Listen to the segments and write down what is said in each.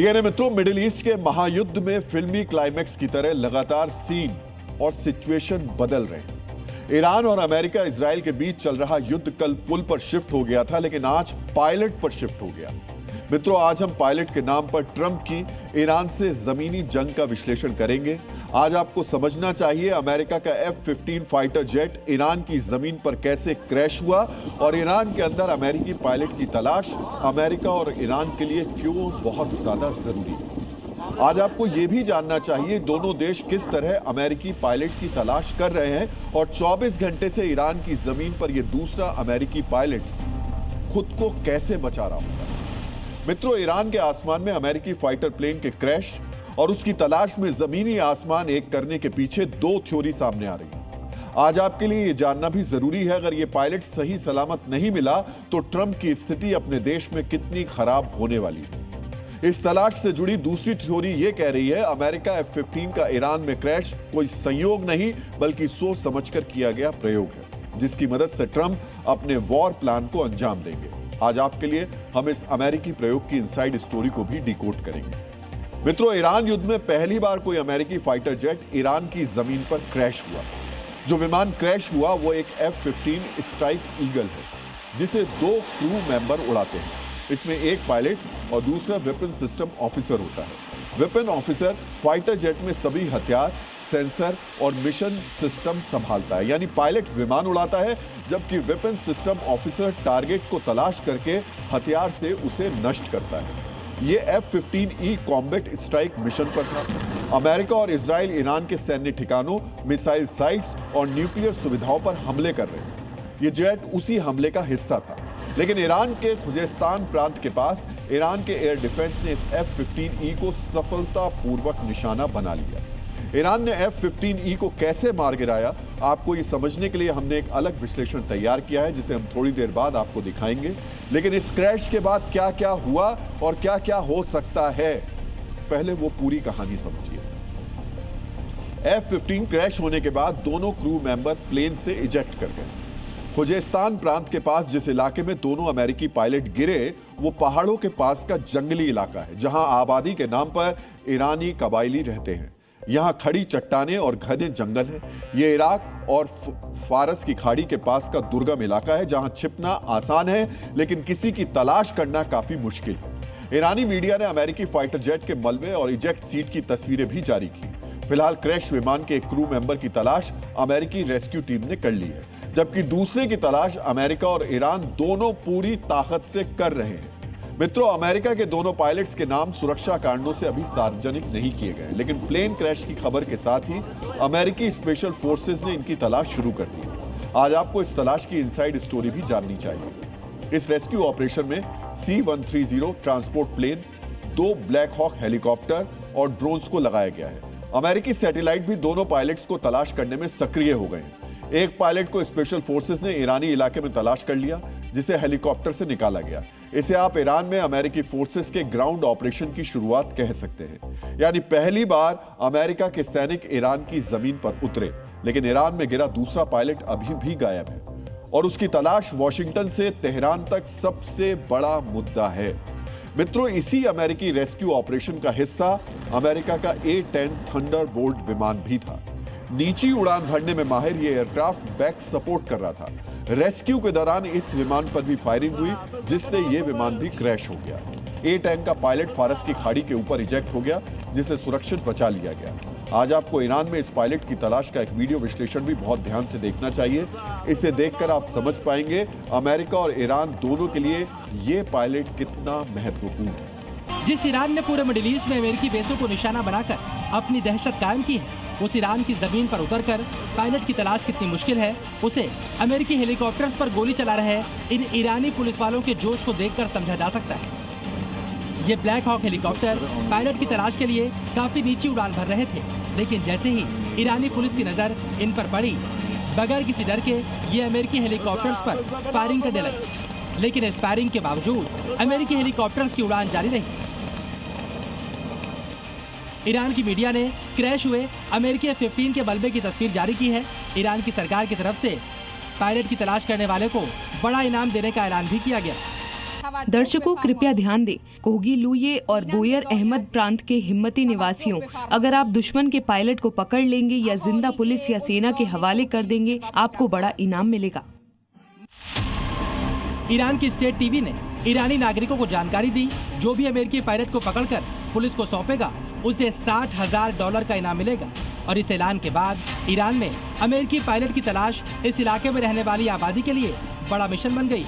DNA मित्रों, middle east के महायुद्ध में फिल्मी क्लाइमैक्स की तरह लगातार सीन और सिचुएशन बदल रहे हैं। ईरान और अमेरिका इजराइल के बीच चल रहा युद्ध कल पुल पर शिफ्ट हो गया था, लेकिन आज पायलट पर शिफ्ट हो गया। मित्रों, आज हम पायलट के नाम पर ट्रंप की ईरान से जमीनी जंग का विश्लेषण करेंगे। आज आपको समझना चाहिए अमेरिका का F-15 फाइटर जेट ईरान की जमीन पर कैसे क्रैश हुआ और ईरान के अंदर अमेरिकी पायलट की तलाश अमेरिका और ईरान के लिए क्यों बहुत ज्यादा जरूरी है। आज आपको यह भी जानना चाहिए दोनों देश किस तरह अमेरिकी पायलट की तलाश कर रहे हैं और 24 घंटे से ईरान की जमीन पर यह दूसरा अमेरिकी पायलट खुद को कैसे बचा रहा होगा। मित्रों, ईरान के आसमान में अमेरिकी फाइटर प्लेन के क्रैश और उसकी तलाश में जमीनी आसमान एक करने के पीछे दो थ्योरी सामने आ रही है। आज आपके लिए यह जानना भी जरूरी है, अगर यह पायलट सही सलामत नहीं मिला तो ट्रंप की स्थिति अपने देश में कितनी खराब होने वाली है। इस तलाश से जुड़ी दूसरी थ्योरी यह कह रही है अमेरिका F-15 का ईरान में क्रैश कोई संयोग नहीं बल्कि सोच समझकर किया गया प्रयोग है, जिसकी मदद से ट्रंप अपने वॉर प्लान को अंजाम देंगे। आज आपके लिए हम इस अमेरिकी प्रयोग की इनसाइड स्टोरी को भी डिकोड करेंगे। मित्रों, ईरान युद्ध में पहली बार कोई अमेरिकी फाइटर जेट ईरान की जमीन पर क्रैश हुआ। जो विमान क्रैश हुआ वो एक F-15 स्ट्राइक ईगल है, जिसे दो क्रू मेंबर उड़ाते हैं। इसमें एक पायलट और दूसरा वेपन सिस्टम ऑफिसर होता है। वेपन ऑफिसर फाइटर जेट में सभी हथियार, सेंसर और मिशन सिस्टम संभालता है, यानी पायलट विमान उड़ाता है जबकि वेपन सिस्टम ऑफिसर टारगेट को तलाश करके हथियार से उसे नष्ट करता है। ये F-15E कॉम्बैट स्ट्राइक मिशन पर था। अमेरिका और इजराइल ईरान के सैन्य ठिकानों, मिसाइल साइट्स और न्यूक्लियर सुविधाओं पर हमले कर रहे हैं। ये जेट उसी हमले का हिस्सा था, लेकिन ईरान के खुजेस्तान प्रांत के पास ईरान के एयर डिफेंस ने इस F-15E को सफलतापूर्वक निशाना बना लिया। ईरान ने F-15E को कैसे मार गिराया, आपको ये समझने के लिए हमने एक अलग विश्लेषण तैयार किया है, जिसे हम थोड़ी देर बाद आपको दिखाएंगे। लेकिन इस क्रैश के बाद क्या क्या हुआ और क्या क्या हो सकता है, पहले वो पूरी कहानी समझिए। F-15 क्रैश होने के बाद दोनों क्रू मेंबर प्लेन से इजेक्ट कर गए। खुजेस्तान प्रांत के पास जिस इलाके में दोनों अमेरिकी पायलट गिरे, वो पहाड़ों के पास का जंगली इलाका है, जहां आबादी के नाम पर ईरानी कबायली रहते हैं। यहाँ खड़ी चट्टानें और घने जंगल है। ये इराक और फारस की खाड़ी के पास का दुर्गम इलाका है, जहां छिपना आसान है लेकिन किसी की तलाश करना काफी मुश्किल है। ईरानी मीडिया ने अमेरिकी फाइटर जेट के मलबे और इजेक्ट सीट की तस्वीरें भी जारी की। फिलहाल क्रैश विमान के एक क्रू मेंबर की तलाश अमेरिकी रेस्क्यू टीम ने कर ली है, जबकि दूसरे की तलाश अमेरिका और ईरान दोनों पूरी ताकत से कर रहे हैं। मित्रों, अमेरिका के दोनों पायलट्स के नाम सुरक्षा कारणों से अभी सार्वजनिक नहीं किए गए, लेकिन प्लेन क्रैश की खबर के साथ ही अमेरिकी स्पेशल फोर्सेस ने इनकी तलाश शुरू कर दी। आज आपको इस तलाश की इनसाइड स्टोरी भी जाननी चाहिए। इस रेस्क्यू ऑपरेशन में C-130 transport plane, 2 Black Hawk helicopter और ड्रोन्स को लगाया गया है। अमेरिकी सैटेलाइट भी दोनों पायलट्स को तलाश करने में सक्रिय हो गए हैं। एक पायलट को स्पेशल फोर्सेस ने ईरानी इलाके में तलाश कर लिया, जिसे हेलीकॉप्टर से निकाला गया। इसे आप ईरान में अमेरिकी फोर्सेस के ग्राउंड ऑपरेशन की शुरुआत कह सकते हैं, यानी पहली बार अमेरिका के सैनिक ईरान की जमीन पर उतरे। लेकिन ईरान में गिरा दूसरा पायलट अभी भी गायब है और उसकी तलाश वॉशिंगटन से तेहरान तक सबसे बड़ा मुद्दा है। मित्रों, इसी अमेरिकी रेस्क्यू ऑपरेशन का हिस्सा अमेरिका का A-10 थंडरबोल्ट विमान भी था। नीची उड़ान भरने में माहिर ये एयरक्राफ्ट बैक सपोर्ट कर रहा था। रेस्क्यू के दौरान इस विमान पर भी फायरिंग हुई, जिससे ये विमान भी क्रैश हो गया। A-10 का पायलट फारस की खाड़ी के ऊपर इजेक्ट हो गया, जिसे सुरक्षित बचा लिया गया। आज आपको ईरान में इस पायलट की तलाश का एक वीडियो विश्लेषण भी बहुत ध्यान से देखना चाहिए। इसे देखकर आप समझ पाएंगे अमेरिका और ईरान दोनों के लिए ये पायलट कितना महत्वपूर्ण है। जिस ईरान ने पूरे मिडिल ईस्ट में अमेरिकी बेसों को निशाना बनाकर अपनी दहशत कायम की है, उस ईरान की जमीन पर उतरकर पायलट की तलाश कितनी मुश्किल है, उसे अमेरिकी हेलीकॉप्टर्स पर गोली चला रहे इन ईरानी पुलिस वालों के जोश को देखकर समझा जा सकता है। ये ब्लैक हॉक हेलीकॉप्टर पायलट की तलाश के लिए काफी नीची उड़ान भर रहे थे, लेकिन जैसे ही ईरानी पुलिस की नजर इन पर पड़ी, बगैर किसी डर के ये अमेरिकी हेलीकॉप्टर्स पर फायरिंग करने लगे। लेकिन इस फायरिंग के बावजूद अमेरिकी हेलीकॉप्टर्स की उड़ान जारी रही। ईरान की मीडिया ने क्रैश हुए अमेरिकी F-15 के मलबे की तस्वीर जारी की है। ईरान की सरकार की तरफ से पायलट की तलाश करने वाले को बड़ा इनाम देने का ऐलान भी किया गया। दर्शकों कृपया ध्यान दें, कोहगीलुये और बोयर अहमद प्रांत के हिम्मती निवासियों, अगर आप दुश्मन के पायलट को पकड़ लेंगे या जिंदा पुलिस या सेना के हवाले कर देंगे, आपको बड़ा इनाम मिलेगा। ईरान की स्टेट टीवी ने ईरानी नागरिकों को जानकारी दी, जो भी अमेरिकी पायलट को पकड़कर पुलिस को सौंपेगा उसे $60,000 का इनाम मिलेगा। और इस ऐलान के बाद ईरान में अमेरिकी पायलट की तलाश इस इलाके में रहने वाली आबादी के लिए बड़ा मिशन बन गई।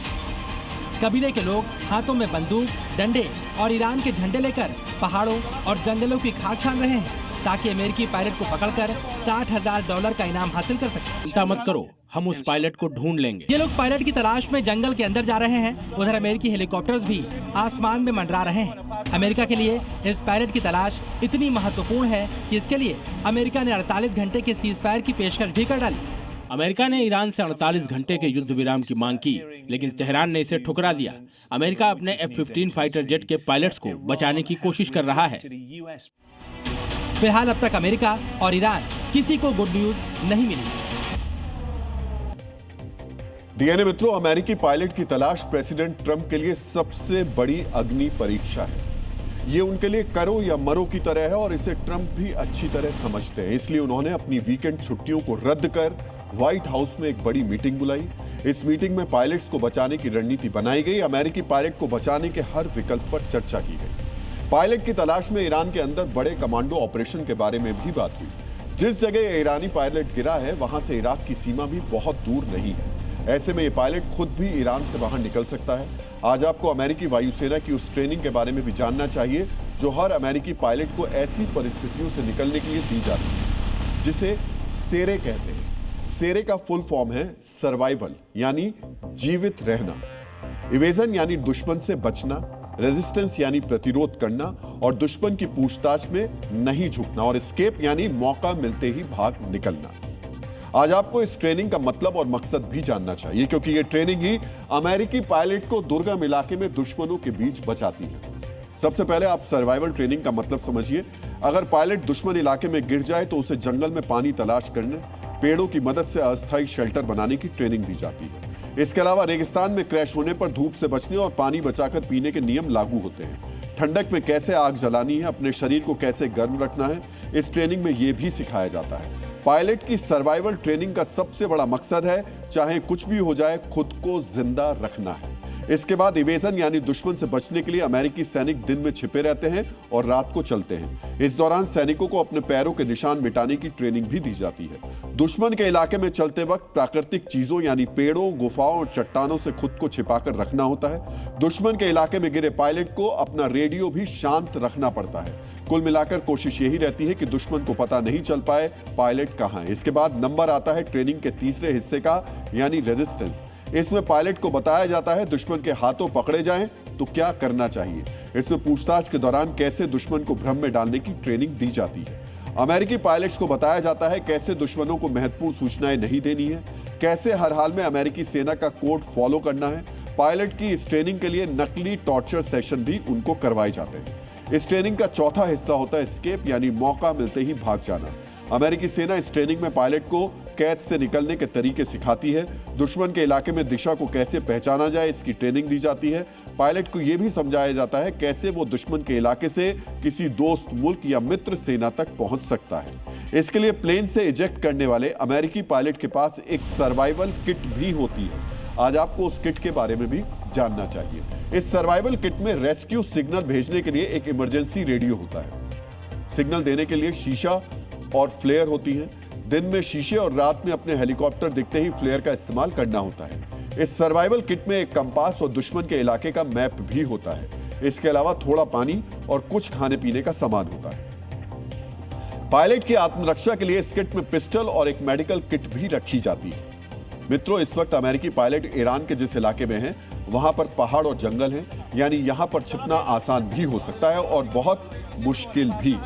कबीले के लोग हाथों में बंदूक, डंडे और ईरान के झंडे लेकर पहाड़ों और जंगलों की खाक छान रहे हैं, ताकि अमेरिकी पायलट को पकड़कर $60,000 का इनाम हासिल कर सकें। चिंता मत करो, हम उस पायलट को ढूंढ लेंगे। ये लोग पायलट की तलाश में जंगल के अंदर जा रहे हैं। उधर अमेरिकी हेलीकॉप्टर्स भी आसमान में मंडरा रहे हैं। अमेरिका के लिए इस पायलट की तलाश इतनी महत्वपूर्ण है कि इसके लिए अमेरिका ने 48 घंटे के सीज़फायर की पेशकश भी कर डाली। अमेरिका ने ईरान से 48 घंटे के युद्ध विराम की मांग की, लेकिन तेहरान ने इसे ठुकरा दिया। अमेरिका अपने F-15 फाइटर जेट के पायलट्स को बचाने की कोशिश कर रहा है। फिलहाल अब तक अमेरिका और ईरान किसी को गुड न्यूज नहीं मिली। डीएनए मित्रों, अमेरिकी पायलट की तलाश प्रेसिडेंट ट्रंप के लिए सबसे बड़ी अग्नि परीक्षा है। ये उनके लिए करो या मरो की तरह है और इसे ट्रंप भी अच्छी तरह समझते हैं। इसलिए उन्होंने अपनी वीकेंड छुट्टियों को रद्द कर व्हाइट हाउस में एक बड़ी मीटिंग बुलाई। इस मीटिंग में पायलट्स को बचाने की रणनीति बनाई गई। अमेरिकी पायलट को बचाने के हर विकल्प पर चर्चा की गई। पायलट की तलाश में ईरान के अंदर बड़े कमांडो ऑपरेशन के बारे में भी बात हुई। जिस जगह ईरानी पायलट गिरा है वहां से इराक की सीमा भी बहुत दूर नहीं है। ऐसे में ये पायलट खुद भी ईरान से बाहर निकल सकता है। आज आपको अमेरिकी वायुसेना की उस ट्रेनिंग के बारे में भी जानना चाहिए जो हर अमेरिकी पायलट को ऐसी परिस्थितियों से निकलने के लिए दी जाती है, जिसे सेरे कहते हैं। सेरे का फुल फॉर्म है सर्वाइवल, यानी जीवित रहना, इवेजन यानी दुश्मन से बचना, रेजिस्टेंस यानी प्रतिरोध करना और दुश्मन की पूछताछ में नहीं झुकना, और एस्केप यानी मौका मिलते ही भाग निकलना। आज आपको इस ट्रेनिंग का मतलब और मकसद भी जानना चाहिए, क्योंकि यह ट्रेनिंग ही अमेरिकी पायलट को दुर्गम इलाके में दुश्मनों के बीच बचाती है। सबसे पहले आप सर्वाइवल ट्रेनिंग का मतलब समझिए। अगर पायलट दुश्मन इलाके में गिर जाए तो उसे जंगल में पानी तलाश करने, पेड़ों की मदद से अस्थायी शेल्टर बनाने की ट्रेनिंग दी जाती है। इसके अलावा रेगिस्तान में क्रैश होने पर धूप से बचने और पानी बचाकर पीने के नियम लागू होते हैं। ठंडक में कैसे आग जलानी है, अपने शरीर को कैसे गर्म रखना है, इस ट्रेनिंग में यह भी सिखाया जाता है। पायलट की सर्वाइवल ट्रेनिंग का सबसे बड़ा मकसद है, चाहे कुछ भी हो जाए, खुद को जिंदा रखना है। इसके बाद इवेजन यानी दुश्मन से बचने के लिए अमेरिकी सैनिक दिन में छिपे रहते हैं और रात को चलते हैं। इस दौरान सैनिकों को अपने पैरों के निशान मिटाने की ट्रेनिंग भी दी जाती है। दुश्मन के इलाके में चलते वक्त प्राकृतिक चीजों यानी पेड़ों, गुफाओं और चट्टानों से खुद को छिपाकर रखना होता है। दुश्मन के इलाके में गिरे पायलट को अपना रेडियो भी शांत रखना पड़ता है। कुल मिलाकर कोशिश यही रहती है कि दुश्मन को पता नहीं चल पाए पायलट कहां है। इसके बाद नंबर आता है ट्रेनिंग के तीसरे हिस्से का, यानी रेजिस्टेंस। इसमें पायलट को बताया जाता है दुश्मन के हाथों पकड़े जाएं तो क्या करना चाहिए। इसमें पूछताछ के दौरान कैसे दुश्मन को भ्रम में डालने की ट्रेनिंग दी जाती है। अमेरिकी पायलट्स को बताया जाता है कैसे दुश्मनों को महत्वपूर्ण सूचनाएं नहीं देनी है, कैसे हर हाल में अमेरिकी सेना का कोड फॉलो करना है। पायलट की इस ट्रेनिंग के लिए नकली टॉर्चर सेशन भी उनको करवाए जाते हैं। इस ट्रेनिंग का चौथा हिस्सा होता है एस्केप, यानी मौका मिलते ही भाग जाना। अमेरिकी सेना इस ट्रेनिंग में पायलट को कैद से निकलने के तरीके सिखाती है। दुश्मन के इलाके में दिशा को कैसे पहचाना जाए, इसकी ट्रेनिंग दी जाती है। पायलट को यह भी समझाया जाता है कैसे वो दुश्मन के इलाके से किसी दोस्त मुल्क या मित्र सेना तक पहुंच सकता है। इसके लिए प्लेन से इजेक्ट करने वाले अमेरिकी पायलट के पास एक सर्वाइवल किट भी होती है। आज आपको उस किट के बारे में भी जानना चाहिए। इस सर्वाइवल किट में रेस्क्यू सिग्नल भेजने के लिए एक इमरजेंसी रेडियो होता है। सिग्नल देने के लिए शीशा और फ्लेयर होती हैं। दिन में शीशे और रात में अपने हेलीकॉप्टर दिखते ही फ्लेयर का इस्तेमाल करना होता है। इस सर्वाइवल किट में एक कंपास और दुश्मन के इलाके का मैप भी होता है। इसके अलावा थोड़ा पानी और कुछ खाने पीने का सामान होता है। पायलट की आत्मरक्षा के लिए इस किट में पिस्टल और एक मेडिकल किट भी रखी जाती है। मित्रों, इस वक्त अमेरिकी पायलट ईरान के जिस इलाके में हैं, वहां पर पहाड़ और जंगल हैं, यानी यहां पर छिपना आसान भी हो सकता है और बहुत मुश्किल भी।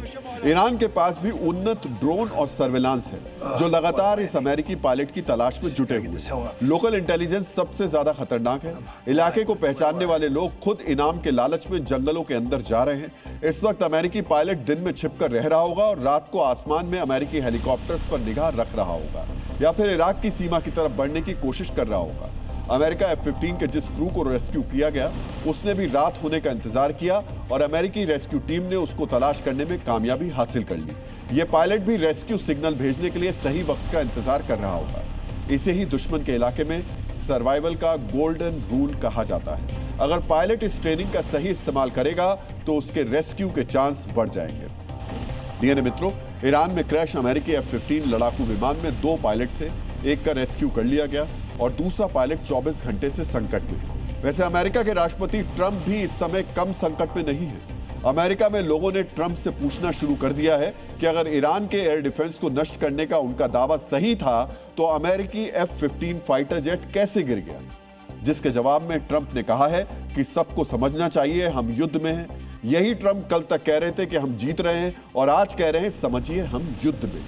ईरान के पास भी उन्नत ड्रोन और सर्विलांस है जो लगातार इस अमेरिकी पायलट की तलाश में जुटे हुए। लोकल इंटेलिजेंस सबसे ज्यादा खतरनाक है। इलाके को पहचानने वाले लोग खुद इनाम के लालच में जंगलों के अंदर जा रहे हैं। इस वक्त अमेरिकी पायलट दिन में छिपकर रह रहा होगा और रात को आसमान में अमेरिकी हेलीकॉप्टर्स पर निगाह रख रहा होगा या फिर इराक की सीमा की तरफ बढ़ने की कोशिश कर रहा होगा। अमेरिका F-15 के जिस क्रू को रेस्क्यू किया गया उसने भी रात होने का इंतजार किया और अमेरिकी रेस्क्यू टीम ने उसको तलाश करने में कामयाबी हासिल कर ली। ये पायलट भी रेस्क्यू सिग्नल भेजने के लिए सही वक्त का इंतजार कर रहा होगा। इसे ही दुश्मन के इलाके में सर्वाइवल का गोल्डन रूल कहा जाता है। अगर पायलट इस ट्रेनिंग का सही इस्तेमाल करेगा तो उसके रेस्क्यू के चांस बढ़ जाएंगे। डीएनए मित्रों, ईरान में क्रैश अमेरिकी F-15 लड़ाकू विमान में 2 पायलट थे। एक का रेस्क्यू कर लिया गया और दूसरा पायलट 24 घंटे से संकट में। वैसे अमेरिका के राष्ट्रपति ट्रंप भी इस समय कम संकट में नहीं है। अमेरिका में लोगों ने ट्रंप से पूछना शुरू कर दिया है कि अगर ईरान के एयर डिफेंस को नष्ट करने का उनका दावा सही था तो अमेरिकी F-15 फाइटर जेट कैसे गिर गया। जिसके जवाब में ट्रंप ने कहा है कि सबको समझना चाहिए हम युद्ध में हैं। यही ट्रंप कल तक कह रहे थे कि हम जीत रहे हैं और आज कह रहे हैं समझिए हम युद्ध में।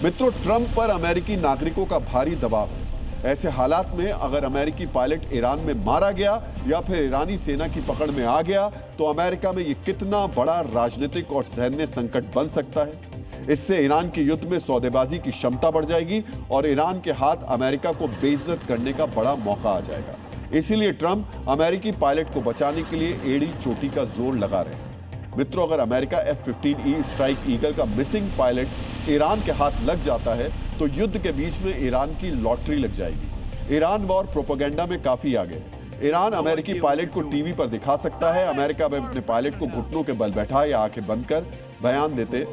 मित्रों, ट्रंप पर अमेरिकी नागरिकों का भारी दबाव है। ऐसे हालात में अगर अमेरिकी पायलट ईरान में मारा गया या फिर ईरानी सेना की पकड़ में आ गया तो अमेरिका में ये कितना बड़ा राजनीतिक और सैन्य संकट बन सकता है। इससे ईरान के युद्ध में सौदेबाजी की क्षमता बढ़ जाएगी और ईरान के हाथ अमेरिका को बेइज्जत करने का बड़ा मौका आ जाएगा। इसीलिए ट्रंप अमेरिकी पायलट को बचाने के लिए एड़ी चोटी का जोर लगा रहे हैं। मित्रों, अगर अमेरिका F-15E स्ट्राइक ईगल का मिसिंग पायलट ईरान के हाथ लग जाता है तो युद्ध के बीच में ईरान की लॉटरी लग जाएगी। ईरान वॉर प्रोपेगेंडा में काफी आगे है। ईरान अमेरिकी पायलट को टीवी पर दिखा सकता है। अमेरिका में अपने पायलट को घुटनों के बल बैठा या आंखें बंद कर बयान देते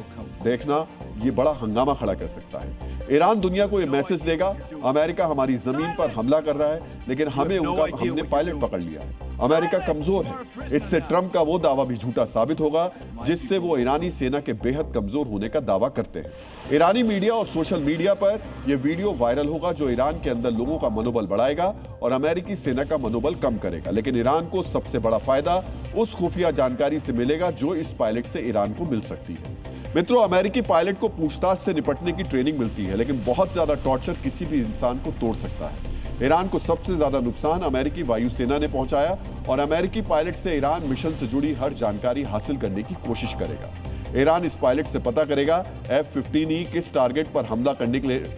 देखना ये बड़ा हंगामा खड़ा कर सकता है। ईरान दुनिया को ये मैसेज देगा अमेरिका हमारी जमीन पर हमला कर रहा है लेकिन हमने पायलट पकड़ लिया है। अमेरिका कमजोर है। इससे ट्रंप का वो दावा भी झूठा साबित होगा जिससे वो ईरानी सेना के बेहद कमजोर होने का दावा करते हैं। ईरानी मीडिया और सोशल मीडिया पर यह वीडियो वायरल होगा जो ईरान के अंदर लोगों का मनोबल बढ़ाएगा और अमेरिकी सेना का मनोबल कम करेगा। लेकिन ईरान को सबसे बड़ा फायदा उस खुफिया जानकारी से मिलेगा जो इस पायलट से ईरान को मिल सकती है। मित्रों, अमेरिकी पायलट को पूछताछ से निपटने की ट्रेनिंग मिलती है लेकिन बहुत ज्यादा टॉर्चर किसी भी इंसान को तोड़ सकता है। ईरान को सबसे ज्यादा नुकसान अमेरिकी वायुसेना ने पहुंचाया और अमेरिकी पायलट से ईरान मिशन से जुड़ी हर जानकारी हासिल करने की कोशिश करेगा। ईरान इस पायलट से पता करेगा F-15E किस टारगेट पर हमला करने के लिए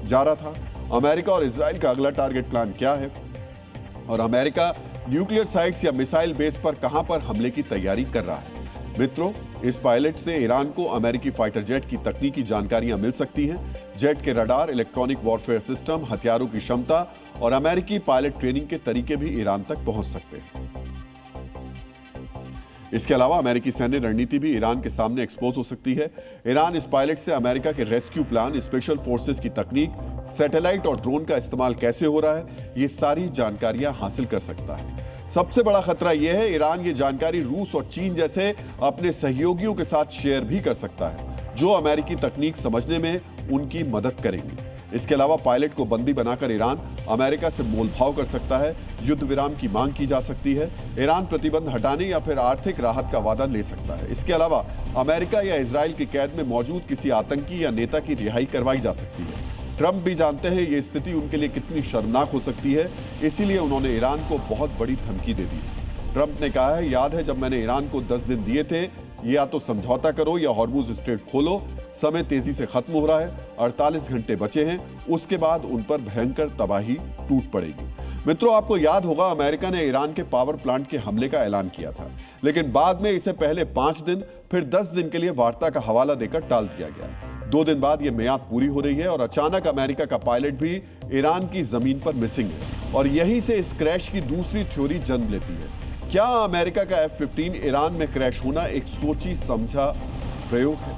जा रहा था, अमेरिका और इजराइल का अगला टारगेट प्लान क्या है और अमेरिका न्यूक्लियर साइट्स या मिसाइल बेस पर कहां पर हमले की तैयारी कर रहा है। मित्रों, इस पायलट से ईरान को अमेरिकी फाइटर जेट की तकनीकी जानकारियां मिल सकती हैं। जेट के रडार, इलेक्ट्रॉनिक वॉरफेयर सिस्टम, हथियारों की क्षमता और अमेरिकी पायलट ट्रेनिंग के तरीके भी ईरान तक पहुंच सकते हैं। इसके अलावा अमेरिकी सैन्य रणनीति भी ईरान के सामने एक्सपोज हो सकती है। ईरान इस पायलट से अमेरिका के रेस्क्यू प्लान, स्पेशल फोर्सेस की तकनीक, सैटेलाइट और ड्रोन का इस्तेमाल कैसे हो रहा है, ये सारी जानकारियां हासिल कर सकता है। सबसे बड़ा खतरा यह है ईरान ये जानकारी रूस और चीन जैसे अपने सहयोगियों के साथ शेयर भी कर सकता है जो अमेरिकी तकनीक समझने में उनकी मदद करेंगी। इसके अलावा पायलट को बंदी बनाकर ईरान अमेरिका से मोलभाव कर सकता है। युद्ध विराम की मांग की जा सकती है। ईरान प्रतिबंध हटाने या फिर आर्थिक राहत का वादा ले सकता है। इसके अलावा अमेरिका या इजराइल की कैद में मौजूद किसी आतंकी या नेता की रिहाई करवाई जा सकती है। ट्रंप भी जानते हैं ये स्थिति उनके लिए कितनी शर्मनाक हो सकती है, इसीलिए उन्होंने ईरान को बहुत बड़ी धमकी दे दी। ट्रंप ने कहा है, याद है जब मैंने ईरान को 10 दिन दिए थे, या तो समझौता करो या हॉर्मुज स्ट्रेट खोलो। समय तेजी से खत्म हो रहा है, 48 घंटे बचे हैं, उसके बाद उन पर भयंकर तबाही टूट पड़ेगी। मित्रों, आपको याद होगा अमेरिका ने ईरान के पावर प्लांट के हमले का ऐलान किया था, लेकिन बाद में इसे पहले 5 दिन फिर 10 दिन के लिए वार्ता का हवाला देकर टाल दिया गया। 2 दिन बाद यह मियाद पूरी हो रही है और अचानक अमेरिका का पायलट भी ईरान की जमीन पर मिसिंग है और यहीं से इस क्रैश की दूसरी थ्योरी जन्म लेती है। क्या अमेरिका का F-15 ईरान में क्रैश होना एक सोची समझा प्रयोग है?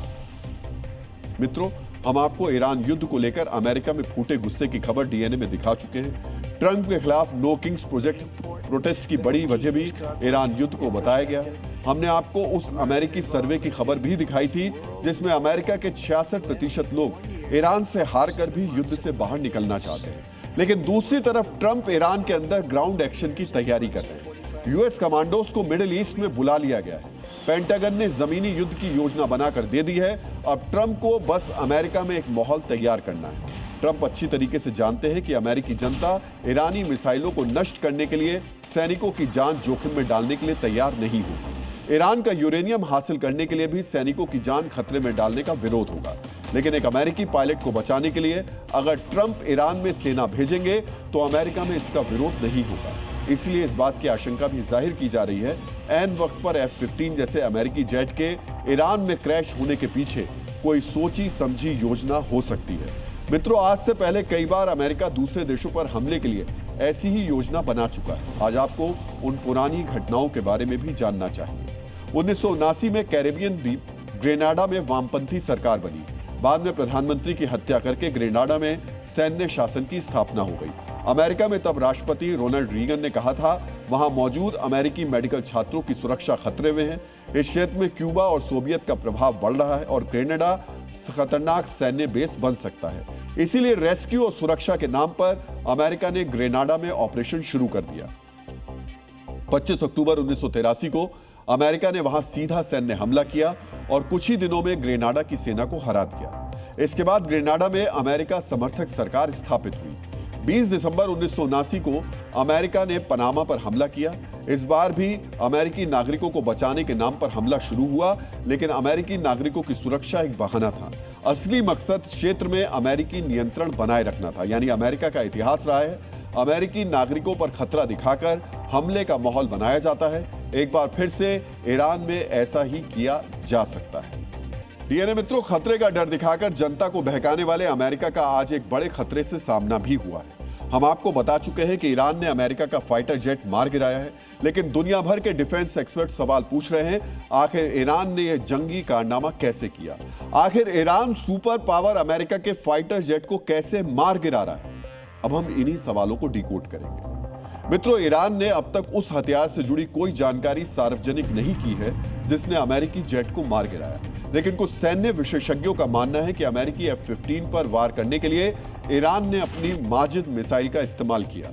मित्रों, हम आपको ईरान युद्ध को लेकर अमेरिका में फूटे गुस्से की खबर डीएनए में दिखा चुके हैं। ट्रंप के खिलाफ नो किंग्स प्रोटेस्ट की बड़ी वजह भी ईरान युद्ध को बताया गया। हमने आपको उस अमेरिकी सर्वे की खबर भी दिखाई थी जिसमें अमेरिका के 66% लोग ईरान से हार कर भी युद्ध से बाहर निकलना चाहते हैं। लेकिन दूसरी तरफ ट्रंप ईरान के अंदर ग्राउंड एक्शन की तैयारी कर रहे हैं। यूएस कमांडोज को मिडिल ईस्ट में बुला लिया गया है। पेंटागन ने जमीनी युद्ध की योजना बनाकर दे दी है। अब ट्रंप को बस अमेरिका में एक माहौल तैयार करना है। ट्रंप अच्छी तरीके से जानते हैं कि अमेरिकी जनता ईरानी मिसाइलों को नष्ट करने के लिए सैनिकों की जान जोखिम में डालने के लिए तैयार नहीं होगी। ईरान का यूरेनियम हासिल करने के लिए भी सैनिकों की जान खतरे में डालने का विरोध होगा। लेकिन एक अमेरिकी पायलट को बचाने के लिए अगर ट्रंप ईरान में सेना भेजेंगे तो अमेरिका में इसका विरोध नहीं होगा। इसलिए इस बात की आशंका भी जाहिर की जा रही है ऐन वक्त पर F-15 जैसे अमेरिकी जेट के ईरान में क्रैश होने के पीछे कोई सोची समझी योजना हो सकती है। मित्रों, आज से पहले कई बार अमेरिका दूसरे देशों पर हमले के लिए ऐसी ही योजना बना चुका है। आज आपको उन पुरानी घटनाओं के बारे में भी जानना चाहिए। 1979 में कैरेबियन द्वीप ग्रेनाडा में वामपंथी सरकार बनी। बाद में प्रधानमंत्री की हत्या करके ग्रेनाडा में सैन्य शासन की स्थापना हो गई। अमेरिका में तब राष्ट्रपति रोनाल्ड रीगन ने कहा था वहां मौजूद अमेरिकी मेडिकल छात्रों की सुरक्षा खतरे में है। इस क्षेत्र में क्यूबा और सोवियत का प्रभाव बढ़ रहा है और ग्रेनाडा खतरनाक सैन्य बेस बन सकता है। इसीलिए रेस्क्यू और सुरक्षा के नाम पर अमेरिका ने ग्रेनाडा में ऑपरेशन शुरू कर दिया। 25 अक्टूबर 1983 को अमेरिका ने वहां सीधा सैन्य हमला किया और कुछ ही दिनों में ग्रेनाडा की सेना को हरा दिया। इसके बाद ग्रेनाडा में अमेरिका समर्थक सरकार स्थापित हुई। 20 दिसंबर 1979 को अमेरिका ने पनामा पर हमला किया। इस बार भी अमेरिकी नागरिकों को बचाने के नाम पर हमला शुरू हुआ, लेकिन अमेरिकी नागरिकों की सुरक्षा एक बहाना था। असली मकसद क्षेत्र में अमेरिकी नियंत्रण बनाए रखना था। यानी अमेरिका का इतिहास रहा है अमेरिकी नागरिकों पर खतरा दिखाकर हमले का माहौल बनाया जाता है। एक बार फिर से ईरान में ऐसा ही किया जा सकता है। डीएनए मित्रों, खतरे का डर दिखाकर जनता को बहकाने वाले अमेरिका का आज एक बड़े खतरे से सामना भी हुआ है। हम आपको बता चुके हैं कि ईरान ने अमेरिका का फाइटर जेट मार गिराया है, लेकिन दुनिया भर के डिफेंस एक्सपर्ट सवाल पूछ रहे हैं आखिर ईरान ने यह जंगी कारनामा कैसे किया। आखिर ईरान सुपर पावर अमेरिका के फाइटर जेट को कैसे मार गिरा रहा है। अब हम इन्हीं सवालों को डिकोड करेंगे। मित्रों, ईरान ने अब तक उस हथियार से जुड़ी कोई जानकारी सार्वजनिक नहीं की है जिसने अमेरिकी जेट को मार गिराया, लेकिन कुछ सैन्य विशेषज्ञों का मानना है कि अमेरिकी F-15 पर वार करने के लिए ईरान ने अपनी माजिद मिसाइल का इस्तेमाल किया।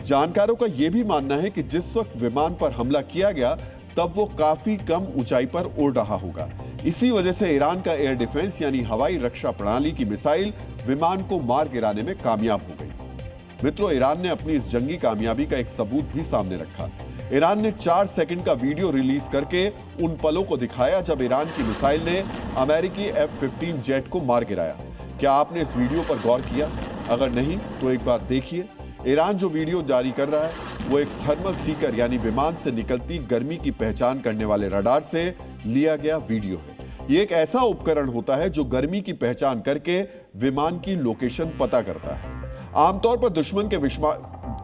जानकारों का यह भी मानना है कि जिस वक्त विमान पर हमला किया गया तब वो काफी कम ऊंचाई पर उड़ रहा होगा। इसी वजह से ईरान का एयर डिफेंस यानी हवाई रक्षा प्रणाली की मिसाइल विमान को मार गिराने में कामयाब हो गई। मित्रों, ईरान ने अपनी इस जंगी कामयाबी का एक सबूत भी सामने रखा। ईरान ने 4 सेकंड का वीडियो रिलीज करके उन पलों को दिखाया जब ईरान की मिसाइल ने अमेरिकी F-15 जेट को मार गिराया। क्या आपने इस वीडियो पर गौर किया? अगर नहीं तो एक बार देखिए। ईरान जो वीडियो जारी कर रहा है वो एक थर्मल सीकर यानी विमान से निकलती गर्मी की पहचान करने वाले रडार से लिया गया वीडियो है। ये एक ऐसा उपकरण होता है जो गर्मी की पहचान करके विमान की लोकेशन पता करता है। आमतौर पर दुश्मन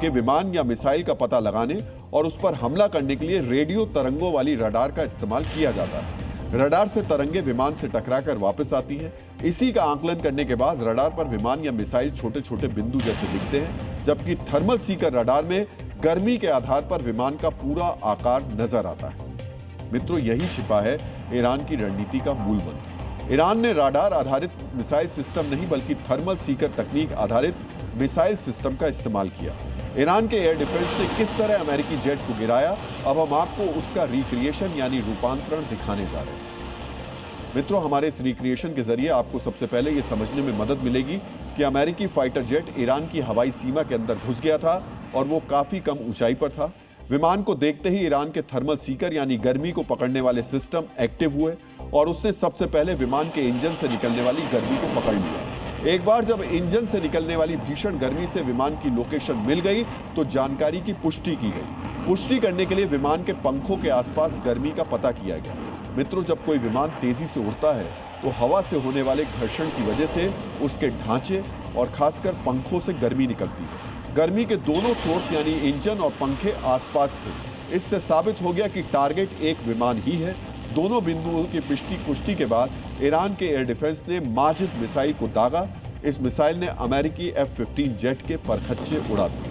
के विमान या मिसाइल का पता लगाने और उस पर हमला करने के लिए रेडियो तरंगों वाली रडार का इस्तेमाल किया जाता है। रडार से तरंगे विमान से टकराकर वापस आती हैं। इसी का आकलन करने के बाद रडार पर विमान या मिसाइल छोटे छोटे बिंदु जैसे दिखते हैं, जबकि थर्मल सीकर रडार में गर्मी के आधार पर विमान का पूरा आकार नजर आता है। मित्रों, यही छिपा है ईरान की रणनीति का मूल मंत्र। ईरान ने रडार आधारित मिसाइल सिस्टम नहीं बल्कि थर्मल सीकर तकनीक आधारित मिसाइल सिस्टम का इस्तेमाल किया। ईरान के एयर डिफेंस ने किस तरह अमेरिकी जेट को गिराया, अब हम आपको उसका रिक्रिएशन यानी रूपांतरण दिखाने जा रहे हैं। मित्रों, हमारे इस रिक्रिएशन के जरिए आपको सबसे पहले यह समझने में मदद मिलेगी कि अमेरिकी फाइटर जेट ईरान की हवाई सीमा के अंदर घुस गया था और वो काफी कम ऊंचाई पर था। विमान को देखते ही ईरान के थर्मल सीकर यानी गर्मी को पकड़ने वाले सिस्टम एक्टिव हुए और उसने सबसे पहले विमान के इंजन से निकलने वाली गर्मी को पकड़ लिया। एक बार जब इंजन से निकलने वाली भीषण गर्मी से विमान की लोकेशन मिल गई तो जानकारी की पुष्टि की गई। पुष्टि करने के लिए विमान के पंखों के आसपास गर्मी का पता किया गया। मित्रों, जब कोई विमान तेजी से उड़ता है तो हवा से होने वाले घर्षण की वजह से उसके ढांचे और खासकर पंखों से गर्मी निकलती है। गर्मी के दोनों सोर्स यानी इंजन और पंखे आसपास थे। इससे साबित हो गया कि टारगेट एक विमान ही है। दोनों बिंदुओं की पुष्टि के बाद ईरान के एयर डिफेंस ने माजिद मिसाइल को दागा। इस मिसाइल ने अमेरिकी F-15 जेट के परखच्चे उड़ा दिए।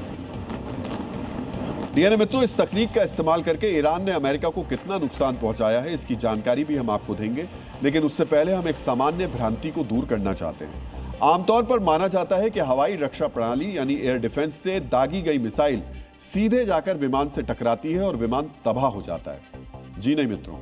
डीएनए मित्रों, इस तकनीक का इस्तेमाल करके ईरान ने अमेरिका को कितना नुकसान पहुंचाया है इसकी जानकारी भी हम आपको देंगे, लेकिन उससे पहले हम एक सामान्य भ्रांति को दूर करना चाहते हैं। आमतौर पर माना जाता है कि हवाई रक्षा प्रणाली यानी एयर डिफेंस से दागी गई मिसाइल सीधे जाकर विमान से टकराती है और विमान तबाह हो जाता है। जी नहीं मित्रों,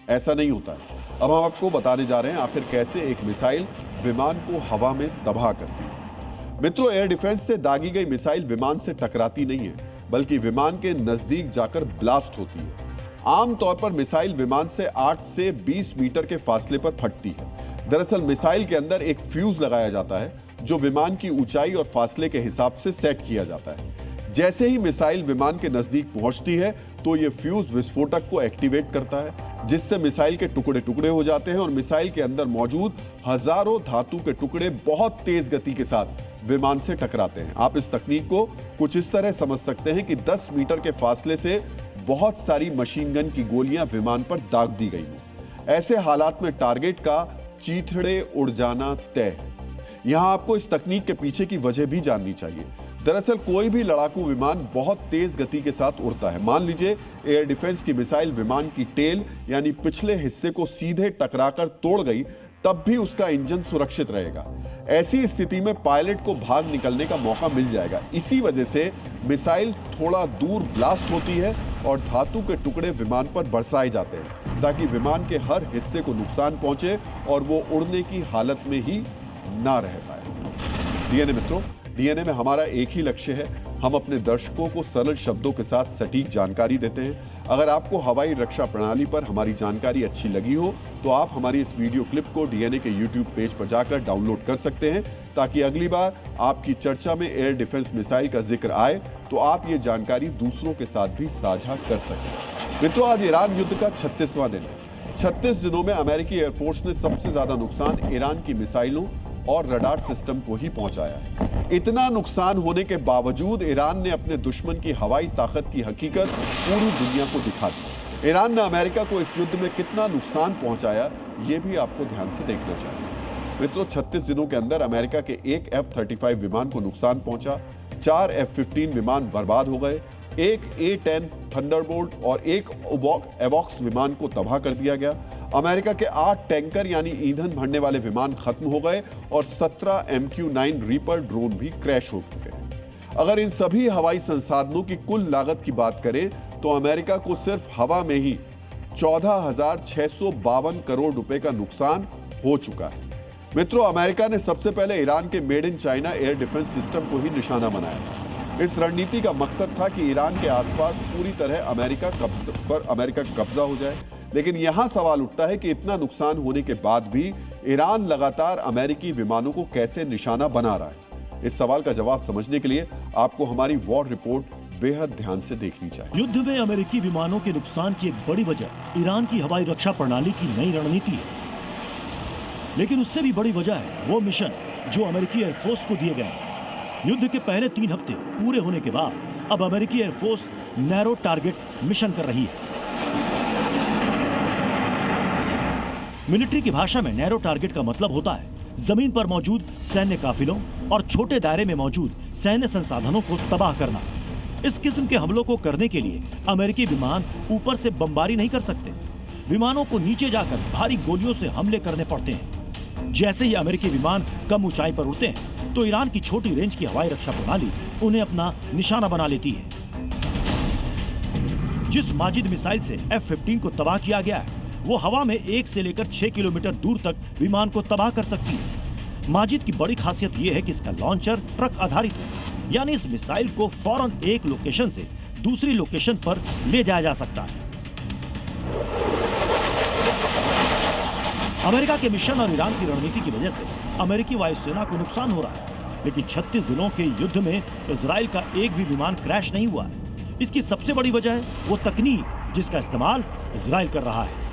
ऐसा नहीं होता है। अब हम आपको बताने जा रहे हैं आखिर कैसे एक मिसाइल विमान को हवा में तबाह करती है। मित्रों, एयर डिफेंस से दागी गई मिसाइल विमान से टकराती नहीं है बल्कि विमान के नजदीक जाकर ब्लास्ट होती है। आमतौर पर मिसाइल विमान से 8 से 20 मीटर के फासले पर फटती है। दरअसल मिसाइल के अंदर एक फ्यूज लगाया जाता है जो विमान की ऊंचाई और फासले के हिसाब से सेट किया जाता है। जैसे ही मिसाइल विमान के नजदीक पहुंचती है तो यह फ्यूज विस्फोटक को एक्टिवेट करता है, जिससे मिसाइल के टुकड़े टुकड़े हो जाते हैं और मिसाइल के अंदर मौजूद हजारों धातु के टुकड़े बहुत तेज गति के साथ विमान से टकराते हैं। आप इस तकनीक को कुछ इस तरह समझ सकते हैं कि 10 मीटर के फासले से बहुत सारी मशीन गन की गोलियां विमान पर दाग दी गई हों। ऐसे हालात में टारगेट का चीथड़े उड़ जाना तय है। यहां आपको इस तकनीक के पीछे की वजह भी जाननी चाहिए। दरअसल कोई भी लड़ाकू विमान बहुत तेज गति के साथ उड़ता है। मान लीजिए एयर डिफेंस की मिसाइल विमान की टेल यानी पिछले हिस्से को सीधे टकराकर तोड़ गई, तब भी उसका इंजन सुरक्षित रहेगा। ऐसी स्थिति में पायलट को भाग निकलने का मौका मिल जाएगा। इसी वजह से मिसाइल थोड़ा दूर ब्लास्ट होती है और धातु के टुकड़े विमान पर बरसाए जाते हैं ताकि विमान के हर हिस्से को नुकसान पहुंचे और वो उड़ने की हालत में ही ना रह पाए। डीएनए मित्रों, डीएनए में हमारा एक ही लक्ष्य है, हम अपने दर्शकों को सरल शब्दों के साथ सटीक जानकारी देते हैं। अगर आपको हवाई रक्षा प्रणाली पर हमारी जानकारी अच्छी लगी हो तो आप हमारी इस वीडियो क्लिप को डीएनए के यूट्यूब पेज पर जाकर डाउनलोड कर सकते हैं, ताकि अगली बार आपकी चर्चा में एयर डिफेंस मिसाइल का जिक्र आए तो आप ये जानकारी दूसरों के साथ भी साझा कर सकें। मित्रों, आज ईरान युद्ध का 36वां दिन है। 36 दिनों में अमेरिकी एयरफोर्स ने सबसे ज्यादा नुकसान ईरान की मिसाइलों और रडार सिस्टम को ही पहुंचाया है। इतना नुकसान होने के बावजूद ईरान ने अपने दुश्मन की हवाई ताकत की हकीकत पूरी दुनिया को दिखा दी। ईरान ने अमेरिका को इस युद्ध में कितना नुकसान पहुंचाया, ये भी आपको ध्यान से देखना चाहिए। मित्रों, 36 दिनों के अंदर अमेरिका के एक F-35 विमान को नुकसान पहुंचा, 4 F-15 विमान बर्बाद हो गए, एक A-10 थंडरबोल्ट और एक एवॉक्स विमान को तबाह कर दिया गया। अमेरिका के 8 टैंकर यानी ईंधन भरने वाले विमान खत्म हो गए और 17 MQ-9 रीपर ड्रोन भी क्रैश हो चुके हैं। अगर इन सभी हवाई संसाधनों की कुल लागत की बात करें तो अमेरिका को सिर्फ हवा में ही 14,652 करोड़ रुपए का नुकसान हो चुका है। मित्रों, अमेरिका ने सबसे पहले ईरान के made in China air defence system को ही निशाना बनाया। इस रणनीति का मकसद था कि ईरान के आसपास पूरी तरह अमेरिका का कब्जा हो जाए। लेकिन यहां सवाल उठता है कि इतना नुकसान होने के बाद भी ईरान लगातार अमेरिकी विमानों को कैसे निशाना बना रहा है। इस सवाल का जवाब समझने के लिए आपको हमारी वॉर रिपोर्ट बेहद ध्यान से देखनी चाहिए। युद्ध में अमेरिकी विमानों के नुकसान की एक बड़ी वजह ईरान की हवाई रक्षा प्रणाली की नई रणनीति है, लेकिन उससे भी बड़ी वजह है वो मिशन जो अमेरिकी एयरफोर्स को दिए गए। युद्ध के पहले 3 हफ्ते पूरे होने के बाद अब अमेरिकी एयरफोर्स नैरो टारगेट मिशन कर रही है। मिलिट्री की भाषा में नैरो टारगेट का मतलब होता है जमीन पर मौजूद सैन्य काफिलों और छोटे दायरे में मौजूद सैन्य संसाधनों को तबाह करना। इस किस्म के हमलों को करने के लिए अमेरिकी विमान ऊपर से बमबारी नहीं कर सकते। विमानों को नीचे जाकर भारी गोलियों से हमले करने पड़ते हैं। जैसे ही अमेरिकी विमान कम ऊंचाई पर उड़ते हैं तो ईरान की छोटी रेंज की हवाई रक्षा प्रणाली उन्हें अपना निशाना बना लेती है। जिस माजिद मिसाइल से F-15 को तबाह किया गया है वो हवा में 1 से लेकर 6 किलोमीटर दूर तक विमान को तबाह कर सकती है। माजिद की बड़ी खासियत यह है कि इसका लॉन्चर ट्रक आधारित है, यानी इस मिसाइल को फौरन एक लोकेशन से दूसरी लोकेशन पर ले जाया जा सकता है। अमेरिका के मिशन और ईरान की रणनीति की वजह से अमेरिकी वायुसेना को नुकसान हो रहा है, लेकिन 36 दिनों के युद्ध में इजराइल का एक भी विमान क्रैश नहीं हुआ है। इसकी सबसे बड़ी वजह है वो तकनीक जिसका इस्तेमाल इजराइल कर रहा है।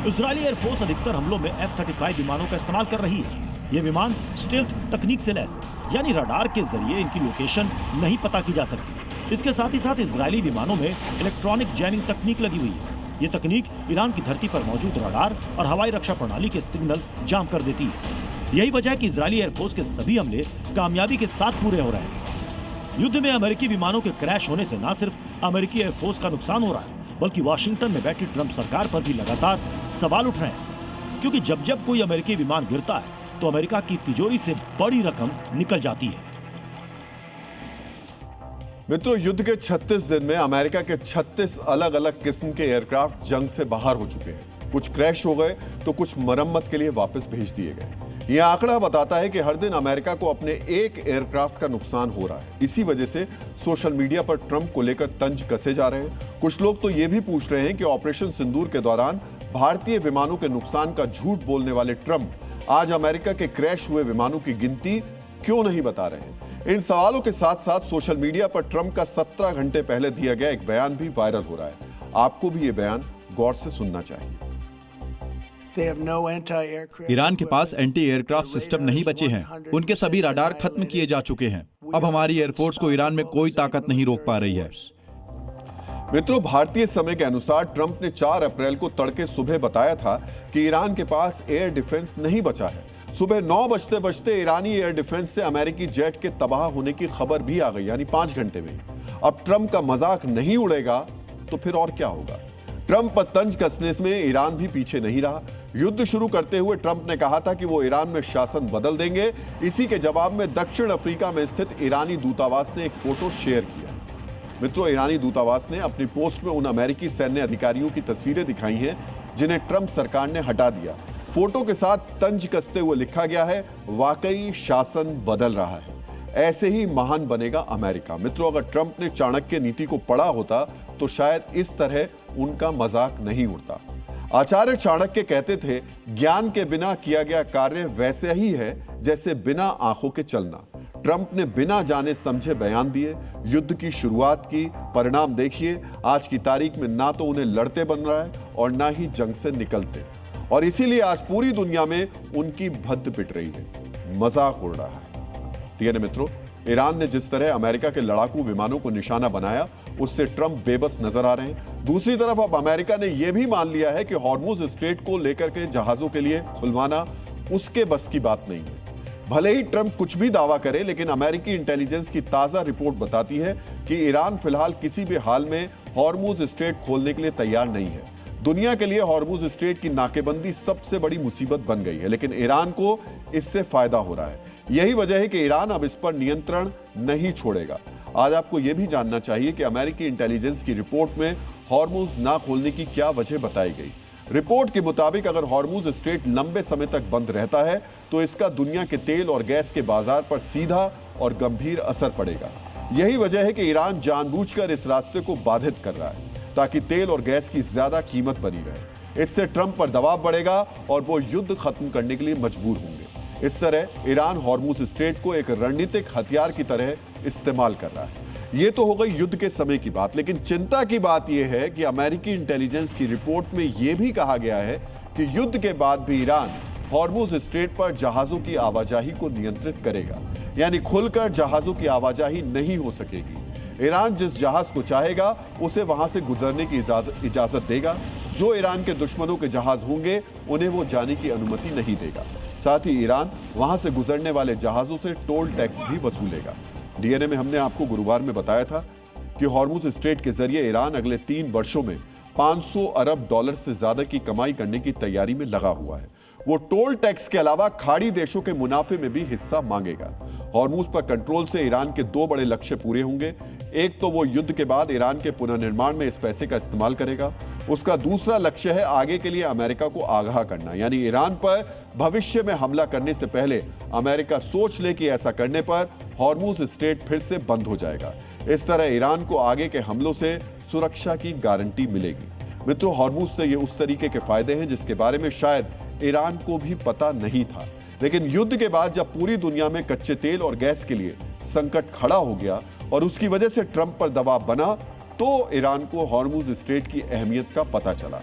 इजरायली एयरफोर्स अधिकतर हमलों में F-35 विमानों का इस्तेमाल कर रही है। ये विमान स्टेल्थ तकनीक से लैस है, यानी रडार के जरिए इनकी लोकेशन नहीं पता की जा सकती। इसके साथ ही साथ इजरायली विमानों में इलेक्ट्रॉनिक जैमिंग तकनीक लगी हुई है। ये तकनीक ईरान की धरती पर मौजूद रडार और हवाई रक्षा प्रणाली के सिग्नल जाम कर देती है। यही वजह है कि इजरायली एयरफोर्स के सभी हमले कामयाबी के साथ पूरे हो रहे हैं। युद्ध में अमेरिकी विमानों के क्रैश होने से न सिर्फ अमेरिकी एयरफोर्स का नुकसान हो रहा है, बल्कि वाशिंगटन में बैठी ट्रंप सरकार पर भी लगातार सवाल उठ रहे हैं, क्योंकि जब जब कोई अमेरिकी विमान गिरता है तो अमेरिका की तिजोरी से बड़ी रकम निकल जाती है। मित्रों, युद्ध के 36 दिन में अमेरिका के 36 अलग अलग किस्म के एयरक्राफ्ट जंग से बाहर हो चुके हैं। कुछ क्रैश हो गए तो कुछ मरम्मत के लिए वापस भेज दिए गए। यह आंकड़ा बताता है कि हर दिन अमेरिका को अपने एक एयरक्राफ्ट का नुकसान हो रहा है। इसी वजह से सोशल मीडिया पर ट्रंप को लेकर तंज कसे जा रहे हैं। कुछ लोग तो ये भी पूछ रहे हैं कि ऑपरेशन सिंदूर के दौरान भारतीय विमानों के नुकसान का झूठ बोलने वाले ट्रंप आज अमेरिका के क्रैश हुए विमानों की गिनती क्यों नहीं बता रहे? इन सवालों के साथ साथ सोशल मीडिया पर ट्रंप का 17 घंटे पहले दिया गया एक बयान भी वायरल हो रहा है। आपको भी ये बयान गौर से सुनना चाहिए। ईरान के पास एंटी एयरक्राफ्ट सिस्टम नहीं बचे हैं। उनके सभी रडार खत्म किए जा चुके हैं। अब हमारी एयरफोर्स को ईरान में कोई ताकत नहीं रोक पा रही है। मित्रों, भारतीय समय के अनुसार ट्रंप ने 4 अप्रैल को तड़के सुबह बताया था कि ईरान के पास एयर डिफेंस नहीं बचा है। सुबह 9 बजते बजते ईरानी एयर डिफेंस से अमेरिकी जेट के तबाह होने की खबर भी आ गई, यानी 5 घंटे में। अब ट्रंप का मजाक नहीं उड़ेगा तो फिर और क्या होगा? ट्रंप पर तंज कसने में ईरान भी पीछे नहीं रहा। युद्ध शुरू करते हुए ट्रंप ने कहा था कि वो ईरान में शासन बदल देंगे। इसी के जवाब में दक्षिण अफ्रीका में स्थित ईरानी दूतावास ने एक फोटो शेयर किया। मित्रों, ईरानी दूतावास ने अपनी पोस्ट में उन अमेरिकी सैन्य अधिकारियों की तस्वीरें दिखाई हैं जिन्हें ट्रंप सरकार ने हटा दिया। फोटो के साथ तंज कसते हुए लिखा गया है, वाकई शासन बदल रहा है, ऐसे ही महान बनेगा अमेरिका। मित्रों, अगर ट्रंप ने चाणक्य नीति को पढ़ा होता तो शायद इस तरह उनका मजाक नहीं उड़ता। आचार्य चाणक्य कहते थे, ज्ञान के बिना किया गया कार्य वैसे ही है जैसे बिना आंखों के चलना। ट्रंप ने बिना जाने समझे बयान दिए, युद्ध की शुरुआत की, परिणाम देखिए। आज की तारीख में ना तो उन्हें लड़ते बन रहा है और ना ही जंग से निकलते, और इसीलिए आज पूरी दुनिया में उनकी भद्द पिट रही है, मजाक उड़ रहा है। ठीक है मित्रों, ईरान ने जिस तरह अमेरिका के लड़ाकू विमानों को निशाना बनाया, उससे ट्रंप बेबस नजर आ रहे हैं। दूसरी तरफ अब अमेरिका ने यह भी मान लिया है कि हॉर्मुज स्ट्रेट को लेकर के जहाजों के लिए खुलवाना उसके बस की बात नहीं है। भले ही ट्रंप कुछ भी दावा करे, लेकिन अमेरिकी इंटेलिजेंस की ताजा रिपोर्ट बताती है कि ईरान फिलहाल किसी भी हाल में हॉर्मुज स्ट्रेट खोलने के लिए तैयार नहीं है। दुनिया के लिए हॉर्मुज स्ट्रेट की नाकेबंदी सबसे बड़ी मुसीबत बन गई है, लेकिन ईरान को इससे फायदा हो रहा है। यही वजह है कि ईरान अब इस पर नियंत्रण नहीं छोड़ेगा। आज आपको यह भी जानना चाहिए कि अमेरिकी इंटेलिजेंस की रिपोर्ट में हॉर्मुज ना खोलने की क्या वजह बताई गई। रिपोर्ट के मुताबिक अगर हॉर्मुज स्ट्रेट लंबे समय तक बंद रहता है तो इसका दुनिया के तेल और गैस के बाजार पर सीधा और गंभीर असर पड़ेगा। यही वजह है कि ईरान जानबूझकर इस रास्ते को बाधित कर रहा है ताकि तेल और गैस की ज्यादा कीमत बनी रहे। इससे ट्रंप पर दबाव बढ़ेगा और वो युद्ध खत्म करने के लिए मजबूर होंगे। इस तरह ईरान हॉर्मुज स्ट्रेट को एक रणनीतिक हथियार की तरह इस्तेमाल कर रहा है। ये तो हो गई युद्ध के समय की बात, लेकिन चिंता की बात यह है कि अमेरिकी इंटेलिजेंस की रिपोर्ट में यह भी कहा गया है कि युद्ध के बाद भी ईरान हॉर्मुज स्ट्रेट पर जहाजों की आवाजाही को नियंत्रित करेगा, यानी खुलकर जहाजों की आवाजाही नहीं हो सकेगी। ईरान जिस जहाज को चाहेगा उसे वहां से गुजरने की इजाजत देगा। जो ईरान के दुश्मनों के जहाज होंगे उन्हें वो जाने की अनुमति नहीं देगा। साथ ही ईरान वहां से गुजरने वाले जहाजों से टोल टैक्स भी वसूलेगा। डीएनए में हमने आपको गुरुवार में बताया था कि हॉर्मुज स्ट्रेट के जरिए ईरान अगले 3 वर्षों में $500 अरब से ज्यादा की कमाई करने की तैयारी में लगा हुआ है। वो टोल टैक्स के अलावा खाड़ी देशों के मुनाफे में भी हिस्सा मांगेगा। हॉर्मुज पर कंट्रोल से ईरान के 2 बड़े लक्ष्य पूरे होंगे। एक तो वो युद्ध के बाद ईरान के पुनर्निर्माण में इस पैसे का इस्तेमाल करेगा। उसका दूसरा लक्ष्य है आगे के लिए अमेरिका को आगाह करना, यानी ईरान पर भविष्य में हमला करने से पहले अमेरिका सोच ले कि ऐसा करने पर हॉर्मुज स्ट्रेट फिर से बंद हो जाएगा। इस तरह ईरान को आगे के हमलों से सुरक्षा की गारंटी मिलेगी। मित्रों, हॉर्मुज से ये उस तरीके के फायदे हैं जिसके बारे में शायद ईरान को भी पता नहीं था, लेकिन युद्ध के बाद जब पूरी दुनिया में कच्चे तेल और गैस के लिए संकट खड़ा हो गया और उसकी वजह से ट्रंप पर दबाव बना, तो ईरान को हॉर्मुज स्ट्रेट की अहमियत का पता चला।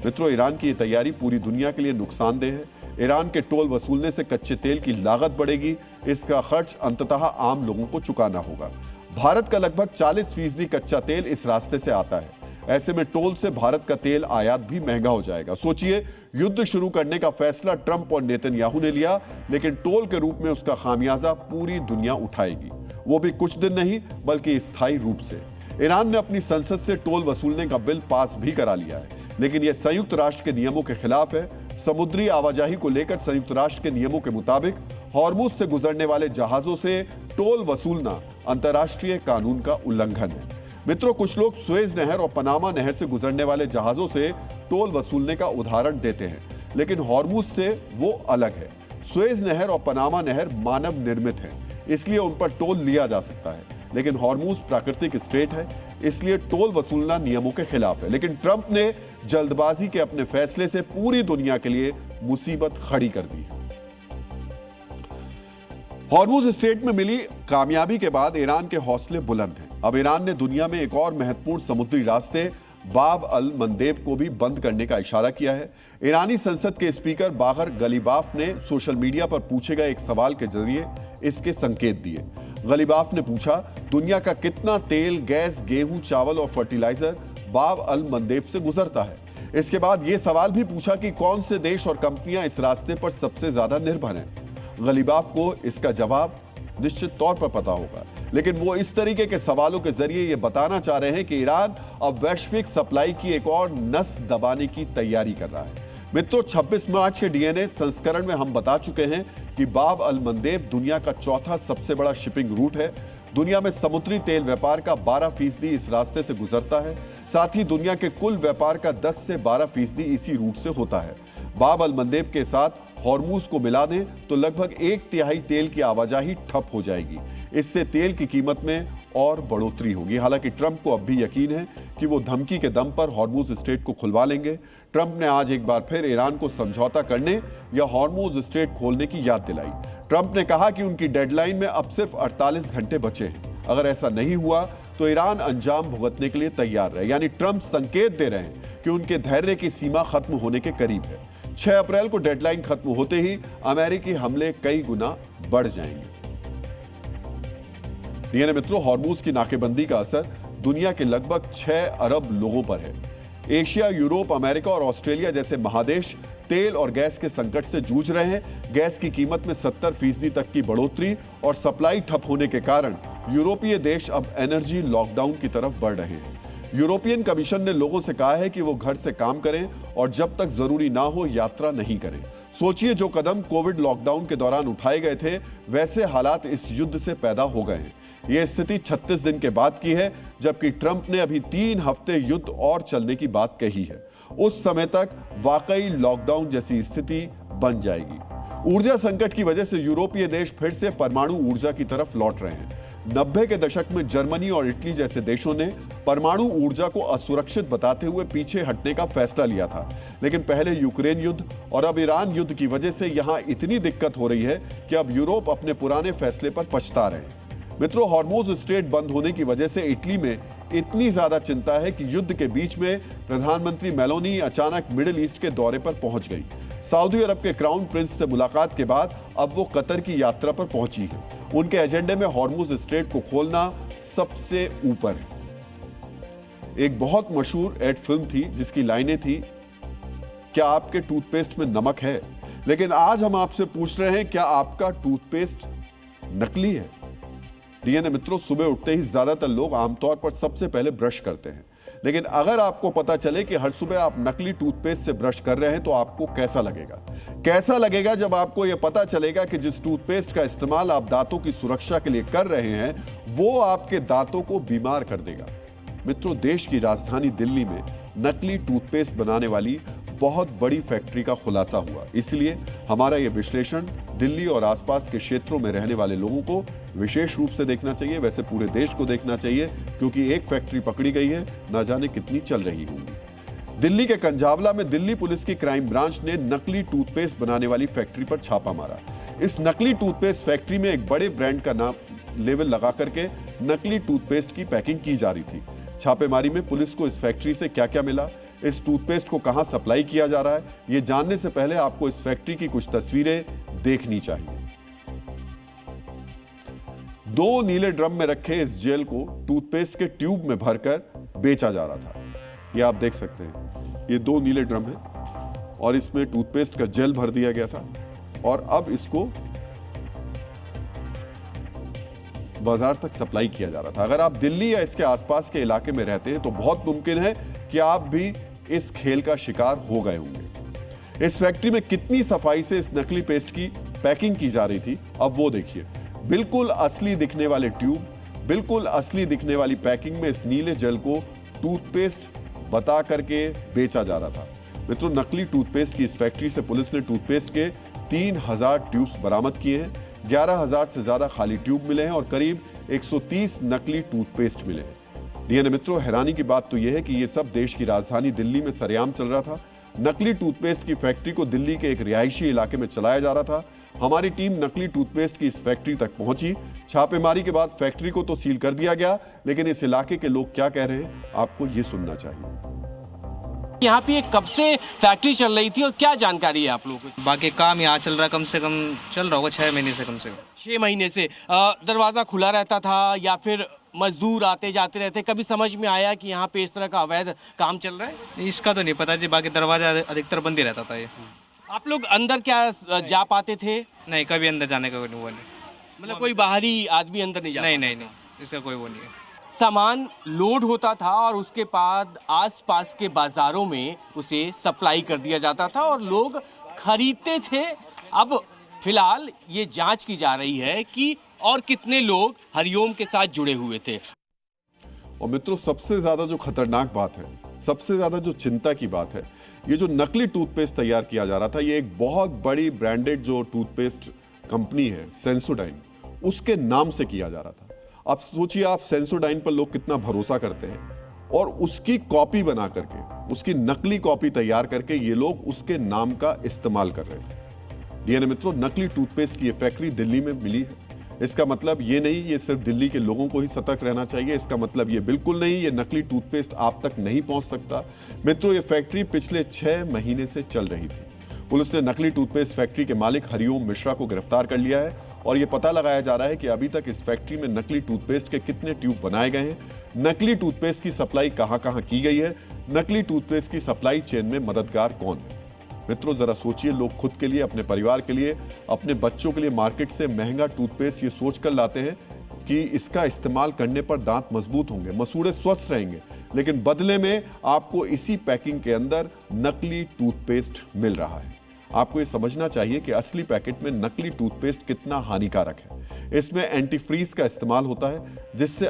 मित्रों, ईरान की यह तैयारी पूरी दुनिया के लिए नुकसानदेह है। ईरान के टोल वसूलने से कच्चे तेल की लागत बढ़ेगी। इसका खर्च अंततः आम लोगों को चुकाना होगा। भारत का लगभग 40% कच्चा तेल इस रास्ते से आता है। ऐसे में टोल से भारत का तेल आयात भी महंगा हो जाएगा। सोचिए, युद्ध शुरू करने का फैसला ट्रंप और नेतन्याहू ने लिया, लेकिन टोल के रूप में उसका खामियाजा पूरी दुनिया उठाएगी, वो भी कुछ दिन नहीं बल्कि स्थायी रूप से। ईरान ने अपनी संसद से टोल वसूलने का बिल पास भी करा लिया है, लेकिन यह संयुक्त राष्ट्र के नियमों के खिलाफ है। समुद्री आवाजाही को लेकर संयुक्त राष्ट्र के नियमों के मुताबिक हॉर्मुज से गुजरने वाले जहाजों से टोल वसूलना अंतर्राष्ट्रीय कानून का उल्लंघन है। मित्रों, कुछ लोग सुएज नहर और पनामा नहर से गुजरने वाले जहाजों से टोल वसूलने का उदाहरण देते हैं, लेकिन हॉर्मुज से वो अलग है। सुएज नहर और पनामा नहर मानव निर्मित है, इसलिए उन पर टोल लिया जा सकता है, लेकिन हॉर्मूज प्राकृतिक स्ट्रेट है, इसलिए टोल वसूलना नियमों के खिलाफ है। लेकिन ट्रंप ने जल्दबाजी के अपने फैसले से पूरी दुनिया के लिए मुसीबत खड़ी कर दी है। हॉर्मूज स्ट्रेट में मिली कामयाबी के बाद ईरान के हौसले बुलंद हैं। अब ईरान ने दुनिया में एक और महत्वपूर्ण समुद्री रास्ते बाब अल मंदेब को भी बंद करने का इशारा किया है। ईरानी संसद के स्पीकर बागर गलीबाफ ने सोशल मीडिया पर पूछे गए एक सवाल के जरिए इसके संकेत दिए। गलीबाफ ने पूछा, दुनिया का कितना तेल, गैस, गेहूं, चावल और फर्टिलाइजर बाब अल मंदेब से गुजरता है? इसके बाद यह सवाल भी पूछा कि कौन से देश और कंपनियां इस रास्ते पर सबसे ज्यादा निर्भर हैं। गलीबाफ को इसका जवाब निश्चित तौर पर पता होगा, लेकिन वो इस तरीके के सवालों के जरिए ये बताना चाह रहे हैं कि ईरान अब वैश्विक सप्लाई की एक और नस दबाने की तैयारी कर रहा है। मित्रों, 26 मार्च के डीएनए संस्करण में हम बता चुके हैं कि बाब अल मंदेब दुनिया का चौथा सबसे बड़ा शिपिंग रूट है। दुनिया में समुद्री तेल व्यापार का 12% इस रास्ते से गुजरता है। साथ ही दुनिया के कुल व्यापार का 10 से 12% इसी रूट से होता है। बाब अल मंदेब के साथ हॉर्मूज को मिला दें तो लगभग 1/3 तेल की आवाजाही ठप हो जाएगी। इससे तेल की कीमत में और बढ़ोतरी होगी। हालांकि ट्रंप को अब भी यकीन है कि वो धमकी के दम पर हॉर्मूज स्ट्रेट को खुलवा लेंगे। ट्रंप ने आज एक बार फिर ईरान को समझौता करने या हॉर्मूज स्ट्रेट खोलने की याद दिलाई। ट्रंप ने कहा कि उनकी डेडलाइन में अब सिर्फ 48 घंटे बचे हैं। अगर ऐसा नहीं हुआ तो ईरान अंजाम भुगतने के लिए तैयार है। यानी ट्रंप संकेत दे रहे हैं कि उनके धैर्य की सीमा खत्म होने के करीब है। 6 अप्रैल को डेडलाइन खत्म होते ही अमेरिकी हमले कई गुना बढ़ जाएंगे। यानी मित्रों, हॉर्मूज की नाकेबंदी का असर दुनिया के लगभग 6 अरब लोगों पर है। एशिया, यूरोप, अमेरिका और ऑस्ट्रेलिया जैसे महादेश तेल और गैस के संकट से जूझ रहे हैं। गैस की कीमत में 70% तक की बढ़ोतरी और सप्लाई ठप होने के कारण यूरोपीय देश अब एनर्जी लॉकडाउन की तरफ बढ़ रहे हैं। यूरोपियन कमीशन ने लोगों से कहा है कि वो घर से काम करें और जब तक जरूरी ना हो यात्रा नहीं करें। सोचिए, जो कदम कोविड लॉकडाउन के दौरान उठाए गए थे, वैसे हालात इस युद्ध से पैदा हो गए हैं। यह स्थिति 36 दिन के बाद की है, जबकि ट्रंप ने अभी 3 हफ्ते युद्ध और चलने की बात कही है। उस समय तक वाकई लॉकडाउन जैसी स्थिति बन जाएगी। ऊर्जा संकट की वजह से यूरोपीय देश फिर से परमाणु ऊर्जा की तरफ लौट रहे हैं। 90 के दशक में जर्मनी और इटली जैसे देशों ने परमाणु ऊर्जा को असुरक्षित बताते हुए पीछे हटने का फैसला लिया था। लेकिन पहले यूक्रेन युद्ध और अब ईरान युद्ध की वजह से यहां इतनी दिक्कत हो रही है कि अब यूरोप अपने पुराने फैसले पर पछता रहे हैं। मित्रों, हॉर्मूज स्ट्रेट बंद होने की वजह से इटली में इतनी ज्यादा चिंता है कि युद्ध के बीच में प्रधानमंत्री मेलोनी अचानक मिडिल ईस्ट के दौरे पर पहुंच गई। सऊदी अरब के क्राउन प्रिंस से मुलाकात के बाद अब वो कतर की यात्रा पर पहुंची है। उनके एजेंडे में हॉर्मूज स्ट्रेट को खोलना सबसे ऊपर है। एक बहुत मशहूर एड फिल्म थी जिसकी लाइनें थी, क्या आपके टूथपेस्ट में नमक है? लेकिन आज हम आपसे पूछ रहे हैं, क्या आपका टूथपेस्ट नकली है? डीएनए मित्रों, सुबह उठते ही ज्यादातर लोग आमतौर पर सबसे पहले ब्रश करते हैं। लेकिन अगर आपको पता चले कि हर सुबह आप नकली टूथपेस्ट से ब्रश कर रहे हैं तो आपको कैसा लगेगा? कैसा लगेगा जब आपको यह पता चलेगा कि जिस टूथपेस्ट का इस्तेमाल आप दांतों की सुरक्षा के लिए कर रहे हैं वो आपके दांतों को बीमार कर देगा। मित्रों, देश की राजधानी दिल्ली में नकली टूथपेस्ट बनाने वाली बहुत बड़ी फैक्ट्री का खुलासा हुआ। इसलिए हमारा यह विश्लेषण दिल्ली और आसपास के क्षेत्रों में रहने वाले लोगों को विशेष रूप से देखना चाहिए। वैसे पूरे देश को देखना चाहिए, क्योंकि एक फैक्ट्री पकड़ी गई है, ना जाने कितनी चल रही होंगी। दिल्ली के कंजावला में दिल्ली पुलिस की क्राइम ब्रांच ने नकली टूथपेस्ट बनाने वाली फैक्ट्री पर छापा मारा। इस नकली टूथपेस्ट फैक्ट्री में एक बड़े ब्रांड का नाम लेबल लगा करके नकली टूथपेस्ट की पैकिंग की जा रही थी। छापेमारी में पुलिस को इस फैक्ट्री से क्या क्या मिला, इस टूथपेस्ट को कहां सप्लाई किया जा रहा है, ये जानने से पहले आपको इस फैक्ट्री की कुछ तस्वीरें देखनी चाहिए। 2 नीले ड्रम में रखे इस जेल को टूथपेस्ट के ट्यूब में भरकर बेचा जा रहा था। ये आप देख सकते हैं, ये 2 नीले ड्रम है और इसमें टूथपेस्ट का जेल भर दिया गया था और अब इसको बाजार तक सप्लाई किया जा रहा था। अगर आप दिल्ली या इसके आसपास के इलाके में रहते हैं तो बहुत मुमकिन है कि आप भी इस खेल का शिकार हो गए होंगे। इस फैक्ट्री में कितनी सफाई से इस नकली पेस्ट की पैकिंग की जा रही थी, अब वो देखिए। बिल्कुल असली दिखने वाले ट्यूब, बिल्कुल असली दिखने वाली पैकिंग में इस नीले जेल को टूथपेस्ट बता करके बेचा जा रहा था। मित्रों, नकली टूथपेस्ट की इस फैक्ट्री से पुलिस ने टूथपेस्ट के 3000 ट्यूब्स बरामद किए हैं। 11,000 से ज्यादा खाली ट्यूब मिले हैं और करीब 130 नकली टूथपेस्ट मिले हैं। डीएनए मित्रों, हैरानी की बात तो यह है कि यह सब देश की राजधानी दिल्ली में सरेआम चल रहा था। नकली टूथपेस्ट की फैक्ट्री को दिल्ली के एक रिहायशी इलाके में चलाया जा रहा था। हमारी टीम नकली टूथपेस्ट की इस फैक्ट्री तक पहुंची। छापेमारी के बाद फैक्ट्री को तो सील कर दिया गया, लेकिन इस इलाके के लोग क्या कह रहे हैं, आपको ये सुनना चाहिए। यहाँ पे कब से फैक्ट्री चल रही थी और क्या जानकारी है आप लोगों को? बाकी काम यहाँ चल रहा, कम से कम चल रहा होगा 6 महीने से, कम से कम 6 महीने से। दरवाजा खुला रहता था या फिर मजदूर आते जाते रहते? कभी समझ में आया कि यहाँ पे इस तरह का अवैध काम चल रहा है? इसका तो नहीं पता जी, बाकी दरवाजा अधिकतर बंद ही रहता था ये। आप लोग अंदर क्या जा पाते थे? नहीं, कभी अंदर जाने का वो नहीं। मतलब कोई बाहरी आदमी अंदर नहीं जाता? नहीं, इसका कोई वो नहीं है। सामान लोड होता था और उसके बाद आसपास के बाजारों में उसे सप्लाई कर दिया जाता था और लोग खरीदते थे। अब फिलहाल ये जांच की जा रही है कि और कितने लोग हरिओम के साथ जुड़े हुए थे। और मित्रों, सबसे ज्यादा जो खतरनाक बात है, सबसे ज्यादा जो चिंता की बात है, ये जो नकली टूथपेस्ट तैयार किया जा रहा था, ये एक बहुत बड़ी ब्रांडेड जो टूथपेस्ट कंपनी है सेंसोडाइन, उसके नाम से किया जा रहा था। आप सोचिए, आप सेंसोडाइन पर लोग कितना भरोसा करते हैं, और उसकी कॉपी बना करके, उसकी नकली कॉपी तैयार करके ये लोग उसके नाम का इस्तेमाल कर रहे थे। डीएनए मित्रों, नकली टूथपेस्ट की ये फैक्ट्री दिल्ली में मिली है। इसका मतलब ये नहीं ये सिर्फ दिल्ली के लोगों को ही सतर्क रहना चाहिए। इसका मतलब ये बिल्कुल नहीं ये नकली टूथपेस्ट आप तक नहीं पहुंच सकता। मित्रों, ये फैक्ट्री पिछले 6 महीने से चल रही थी। पुलिस ने नकली टूथपेस्ट फैक्ट्री के मालिक हरिओम मिश्रा को गिरफ्तार कर लिया है और ये पता लगाया जा रहा है कि अभी तक इस फैक्ट्री में नकली टूथपेस्ट के कितने ट्यूब बनाए गए हैं, नकली टूथपेस्ट की सप्लाई कहां-कहां की गई है, नकली टूथपेस्ट की सप्लाई चेन में मददगार कौन है। मित्रों, जरा सोचिए, लोग खुद के लिए, अपने परिवार के लिए, अपने बच्चों के लिए मार्केट से महंगा टूथपेस्ट ये सोचकर लाते हैं कि इसका इस्तेमाल करने पर दांत मजबूत होंगे, मसूड़े स्वस्थ रहेंगे, लेकिन बदले में आपको इसी पैकिंग के अंदर नकली टूथपेस्ट मिल रहा है। आपको ये समझना चाहिए कि असली पैकेट में नकली टूथपेस्ट कितना हानिकारक है। इसमें एंटीफ्रीज का इस्तेमाल होता है, जिसे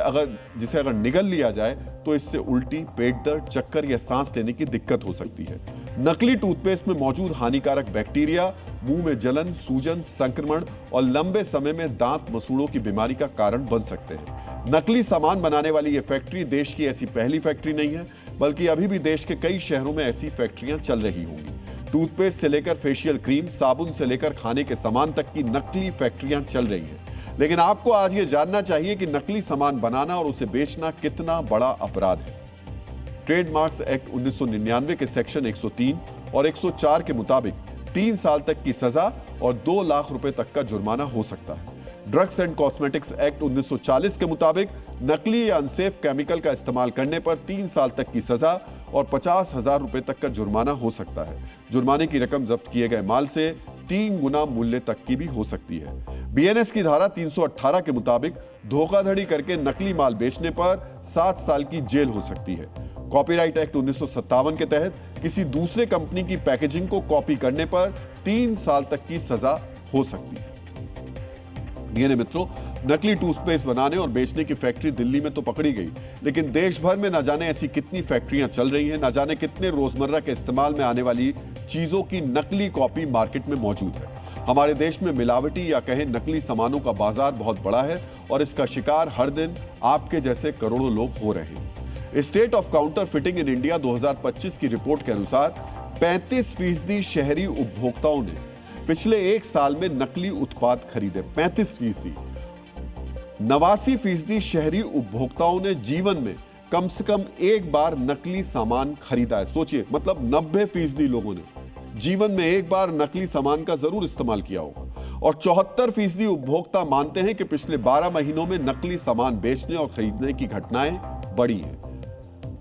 अगर निगल लिया जाए तो इससे उल्टी, पेट दर्द, चक्कर या सांस लेने की दिक्कत हो सकती है। नकली टूथपेस्ट में मौजूद हानिकारक बैक्टीरिया मुंह में जलन, सूजन, संक्रमण और लंबे समय में दांत मसूड़ों की बीमारी का कारण बन सकते हैं। नकली सामान बनाने वाली यह फैक्ट्री देश की ऐसी पहली फैक्ट्री नहीं है, बल्कि अभी भी देश के कई शहरों में ऐसी फैक्ट्रियां चल रही होंगी। टूथपेस्ट से लेकर फेशियल क्रीम, साबुन से लेकर खाने के सामान तक की नकली फैक्ट्रियां चल रही हैं। लेकिन आपको आज ये जानना चाहिए कि नकली सामान बनाना और उसे बेचना कितना बड़ा अपराध है। ट्रेडमार्क्स एक्ट 1999 के सेक्शन 103 और 104 के मुताबिक 3 साल तक की सजा और 2 लाख रुपए तक का जुर्माना हो सकता है। ड्रग्स एंड कॉस्मेटिक्स एक्ट 1940 के मुताबिक नकली या अनसेफ केमिकल का इस्तेमाल करने पर 3 साल तक की सजा और 50,000 रुपए तक का जुर्माना हो सकता है। जुर्माने की रकम जब्त किए गए माल से 3 गुना मूल्य तक की भी हो सकती है। बीएनएस की धारा 318 के मुताबिक धोखाधड़ी करके नकली माल बेचने पर 7 साल की जेल हो सकती है। कॉपीराइट एक्ट 1957 के तहत किसी दूसरे कंपनी की पैकेजिंग को कॉपी करने पर 3 साल तक की सजा हो सकती है। डीएनए मित्रों, नकली टूथपेस्ट बनाने और बेचने की फैक्ट्री दिल्ली में तो पकड़ी गई, लेकिन देश भर में न जाने ऐसी कितनी फैक्ट्रियां चल रही हैं, न जाने कितने रोजमर्रा के इस्तेमाल में आने वाली चीजों की नकली कॉपी मार्केट में मौजूद है। हमारे देश में मिलावटी या कहें नकली सामानों का बाजार बहुत बड़ा है और इसका शिकार हर दिन आपके जैसे करोड़ों लोग हो रहे हैं। State of counter fitting in India 2025 की रिपोर्ट के अनुसार 35% शहरी उपभोक्ताओं ने पिछले 1 साल में नकली उत्पाद खरीदे। 35%। 89% शहरी उपभोक्ताओं ने जीवन में कम से कम एक बार नकली सामान खरीदा है। सोचिए, मतलब 90% लोगों ने जीवन में एक बार नकली सामान का जरूर इस्तेमाल किया होगा। और 74% उपभोक्ता मानते हैं कि पिछले 12 महीनों में नकली सामान बेचने और खरीदने की घटनाएं बढ़ी हैं।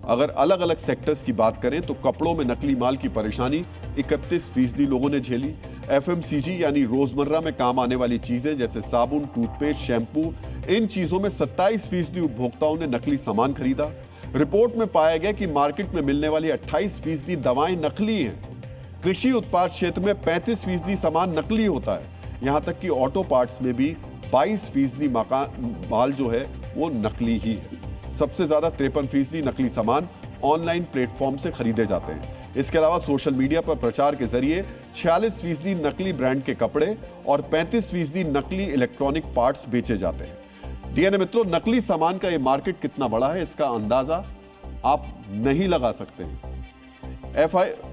अगर अलग अलग सेक्टर्स की बात करें तो कपड़ों में नकली माल की परेशानी 31% लोगों ने झेली। एफएमसीजी यानी रोजमर्रा में काम आने वाली चीजें जैसे साबुन, टूथपेस्ट, शैम्पू, इन चीजों में 27% उपभोक्ताओं ने नकली सामान खरीदा। रिपोर्ट में पाया गया कि मार्केट में मिलने वाली 28% दवाएं नकली हैं। कृषि उत्पाद क्षेत्र में 35% सामान नकली होता है। यहां तक कि ऑटो पार्ट्स में भी 22% माल जो है वो नकली ही है। सबसे ज्यादा 53% नकली सामान ऑनलाइन प्लेटफॉर्म से खरीदे जाते हैं। इसके अलावा सोशल मीडिया पर प्रचार के जरिए 46% नकली ब्रांड के कपड़े और 35% नकली इलेक्ट्रॉनिक पार्ट्स बेचे जाते हैं। डीएनए मित्रों, नकली सामान का यह मार्केट कितना बड़ा है इसका अंदाजा आप नहीं लगा सकते हैं।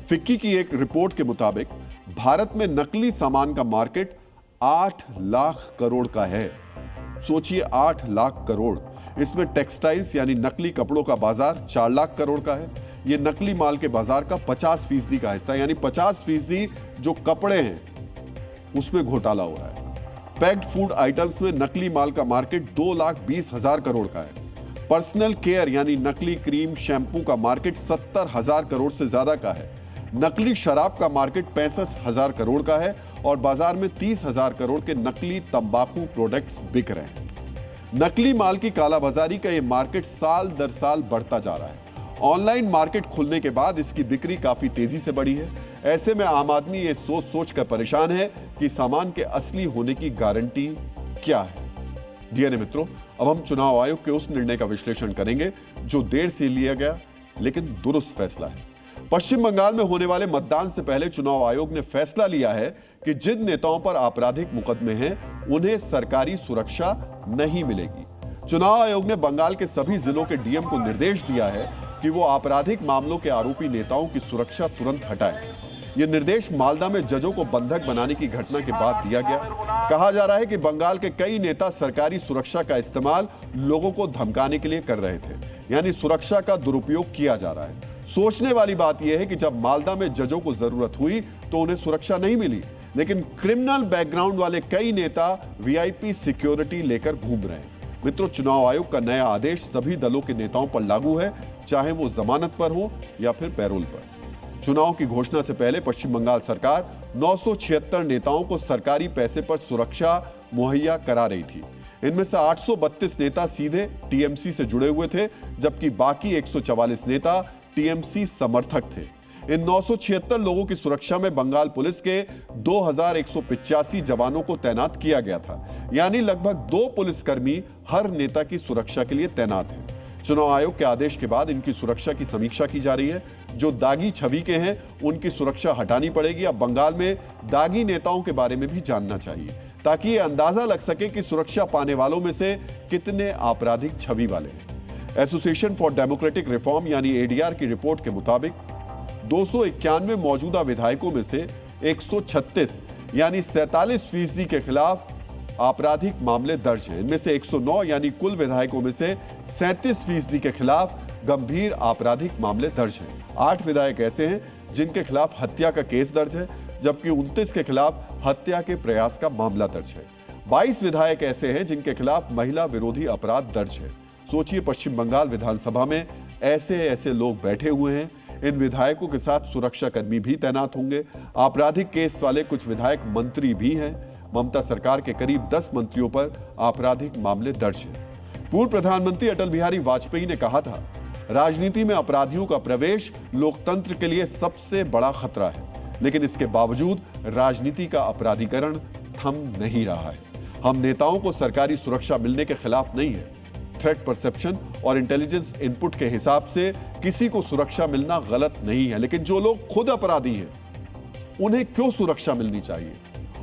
फिक्की की एक रिपोर्ट के मुताबिक भारत में नकली सामान का मार्केट 8 लाख करोड़ का है। सोचिए 8 लाख करोड़। इसमें टेक्सटाइल्स यानी नकली कपड़ों का बाजार 4 लाख करोड़ का है। यह नकली माल के बाजार का 50% का हिस्सा, यानी 50% जो कपड़े हैं उसमें घोटाला हो रहा है। पैक्ड फूड आइटम्स में नकली माल का मार्केट 2,20,000 करोड़ का है। पर्सनल केयर यानी नकली क्रीम शैम्पू का मार्केट 70,000 करोड़ से ज्यादा का है। नकली शराब का मार्केट 65,000 करोड़ का है और बाजार में 30,000 करोड़ के नकली तंबाकू प्रोडक्ट्स बिक रहे हैं। नकली माल की कालाबाजारी का यह मार्केट साल दर साल बढ़ता जा रहा है। ऑनलाइन मार्केट खुलने के बाद इसकी बिक्री काफी तेजी से बढ़ी है। ऐसे में आम आदमी ये सोच सोच कर परेशान है कि सामान के असली होने की गारंटी क्या है। डीएनए मित्रों, अब हम चुनाव आयोग के उस निर्णय का विश्लेषण करेंगे जो देर से लिया गया लेकिन दुरुस्त फैसला है। पश्चिम बंगाल में होने वाले मतदान से पहले चुनाव आयोग ने फैसला लिया है कि जिन नेताओं पर आपराधिक मुकदमे हैं उन्हें सरकारी सुरक्षा नहीं मिलेगी। चुनाव आयोग ने बंगाल के सभी जिलों के डीएम को निर्देश दिया है कि वो आपराधिक मामलों के आरोपी नेताओं की सुरक्षा तुरंत हटाएं। यह निर्देश मालदा में जजों को बंधक बनाने की घटना के बाद दिया गया। कहा जा रहा है कि बंगाल के कई नेता सरकारी सुरक्षा का इस्तेमाल लोगों को धमकाने के लिए कर रहे थे, यानी सुरक्षा का दुरुपयोग किया जा रहा है। सोचने वाली बात यह है कि जब मालदा में जजों को जरूरत हुई तो उन्हें सुरक्षा नहीं मिली, लेकिन क्रिमिनल बैकग्राउंड वाले कई नेता वीआईपी सिक्योरिटी लेकर घूम रहे हैं। मित्रों, चुनाव आयोग का नया आदेश सभी दलों के नेताओं पर लागू है, चाहे वो जमानत पर हो या फिर पैरोल पर। चुनाव की घोषणा से पहले पश्चिम बंगाल सरकार 976 नेताओं को सरकारी पैसे पर सुरक्षा मुहैया करा रही थी। इनमें से 832 नेता सीधे टीएमसी से जुड़े हुए थे, जबकि बाकी 144 नेता टीएमसी समर्थक थे। इन 976 लोगों की सुरक्षा में बंगाल पुलिस के 2185 जवानों को तैनात किया गया था, यानी लगभग 2 पुलिसकर्मी हर नेता की सुरक्षा के लिए तैनात हैं। चुनाव आयोग के आदेश के बाद इनकी सुरक्षा की समीक्षा की जा रही है। जो दागी छवि के हैं उनकी सुरक्षा हटानी पड़ेगी। अब बंगाल में दागी नेताओं के बारे में भी जानना चाहिए ताकि ये अंदाजा लग सके कि सुरक्षा पाने वालों में से कितने आपराधिक छवि वाले हैं। एसोसिएशन फॉर डेमोक्रेटिक रिफॉर्म यानी एडीआर की रिपोर्ट के मुताबिक 291 मौजूदा विधायकों में से 136 यानी 47% के खिलाफ आपराधिक मामले दर्ज हैं। इनमें से 109 यानी कुल विधायकों में से 37% के खिलाफ गंभीर आपराधिक मामले दर्ज हैं। 8 विधायक ऐसे हैं जिनके खिलाफ हत्या का केस दर्ज है, जबकि 29 के खिलाफ हत्या के प्रयास का मामला दर्ज है। 22 विधायक ऐसे हैं जिनके खिलाफ महिला विरोधी अपराध दर्ज है। सोचिए, पश्चिम बंगाल विधानसभा में ऐसे लोग बैठे हुए हैं। इन विधायकों के साथ सुरक्षाकर्मी भी तैनात होंगे। आपराधिक केस वाले कुछ विधायक मंत्री भी हैं। ममता सरकार के करीब 10 मंत्रियों पर आपराधिक मामले दर्ज हैं। पूर्व प्रधानमंत्री अटल बिहारी वाजपेयी ने कहा था, राजनीति में अपराधियों का प्रवेश लोकतंत्र के लिए सबसे बड़ा खतरा है, लेकिन इसके बावजूद राजनीति का अपराधीकरण थम नहीं रहा है। हम नेताओं को सरकारी सुरक्षा मिलने के खिलाफ नहीं है। थ्रेट परसेप्शन और इंटेलिजेंस इनपुट के हिसाब से किसी को सुरक्षा मिलना गलत नहीं है, लेकिन जो लोग खुद अपराधी हैं उन्हें क्यों सुरक्षा मिलनी चाहिए?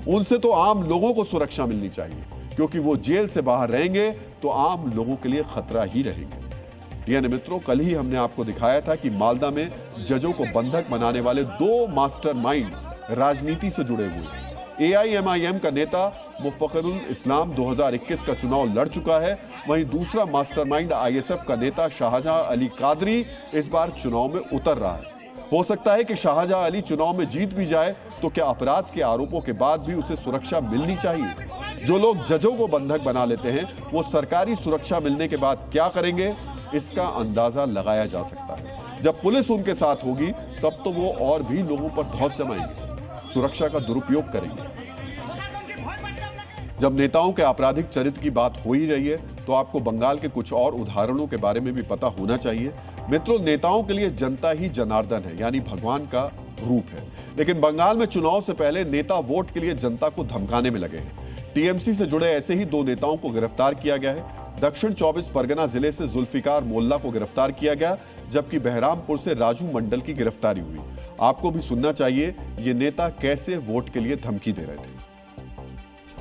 उनसे तो आम लोगों को सुरक्षा मिलनी चाहिए, क्योंकि वो जेल से बाहर रहेंगे तो आम लोगों के लिए खतरा ही रहेंगे। यानी मित्रों, कल ही हमने आपको दिखाया था कि मालदा में जजों को बंधक बनाने वाले 2 मास्टरमाइंड राजनीति से जुड़े हुए। एआईएमआईएम का नेता मुफक्किरुल इस्लाम 2021 का चुनाव लड़ चुका है, वहीं दूसरा मास्टरमाइंड आईएसएफ का नेता शाहजहां अली कादरी इस बार चुनाव में उतर रहा है। हो सकता है कि शाहजहां अली चुनाव में जीत भी जाए तो क्या अपराध के आरोपों के बाद भी उसे सुरक्षा मिलनी चाहिए? जो लोग जजों को बंधक बना लेते हैं वो सरकारी सुरक्षा मिलने के बाद क्या करेंगे, इसका अंदाजा लगाया जा सकता है। जब पुलिस उनके साथ होगी तब तो वो और भी लोगों पर धौंस जमाएंगे, सुरक्षा का दुरुपयोग करेंगे। जब नेताओं के आपराधिक चरित्र की बात हो ही रही है तो आपको बंगाल के कुछ और उदाहरणों के बारे में भी पता होना चाहिए। मित्रों, नेताओं के लिए जनता ही जनार्दन है, यानी भगवान का रूप है। लेकिन बंगाल में चुनाव से पहले नेता वोट के लिए जनता को धमकाने में लगे हैं। टीएमसी से जुड़े ऐसे ही 2 नेताओं को गिरफ्तार किया गया है। दक्षिण 24 परगना जिले से जुल्फिकार मोल्ला को गिरफ्तार किया गया, जबकि बहरामपुर से राजू मंडल की गिरफ्तारी हुई। आपको भी सुनना चाहिए ये नेता कैसे वोट के लिए धमकी दे रहे थे।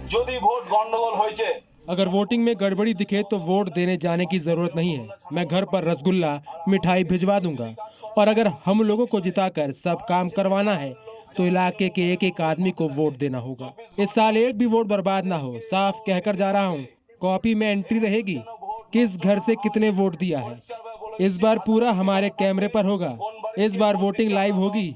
যদি ভোট গন্ডগোল হয়েছে अगर वोटिंग में गड़बड़ी दिखे तो वोट देने जाने की जरूरत नहीं है। मैं घर पर रसगुल्ला मिठाई भिजवा दूंगा। और अगर हम लोगों को जिताकर सब काम करवाना है तो इलाके के एक एक आदमी को वोट देना होगा। इस साल एक भी वोट बर्बाद ना हो। साफ कहकर जा रहा हूँ, कॉपी में एंट्री रहेगी किस घर से कितने वोट दिया है। इस बार पूरा हमारे कैमरे पर होगा। इस बार वोटिंग लाइव होगी।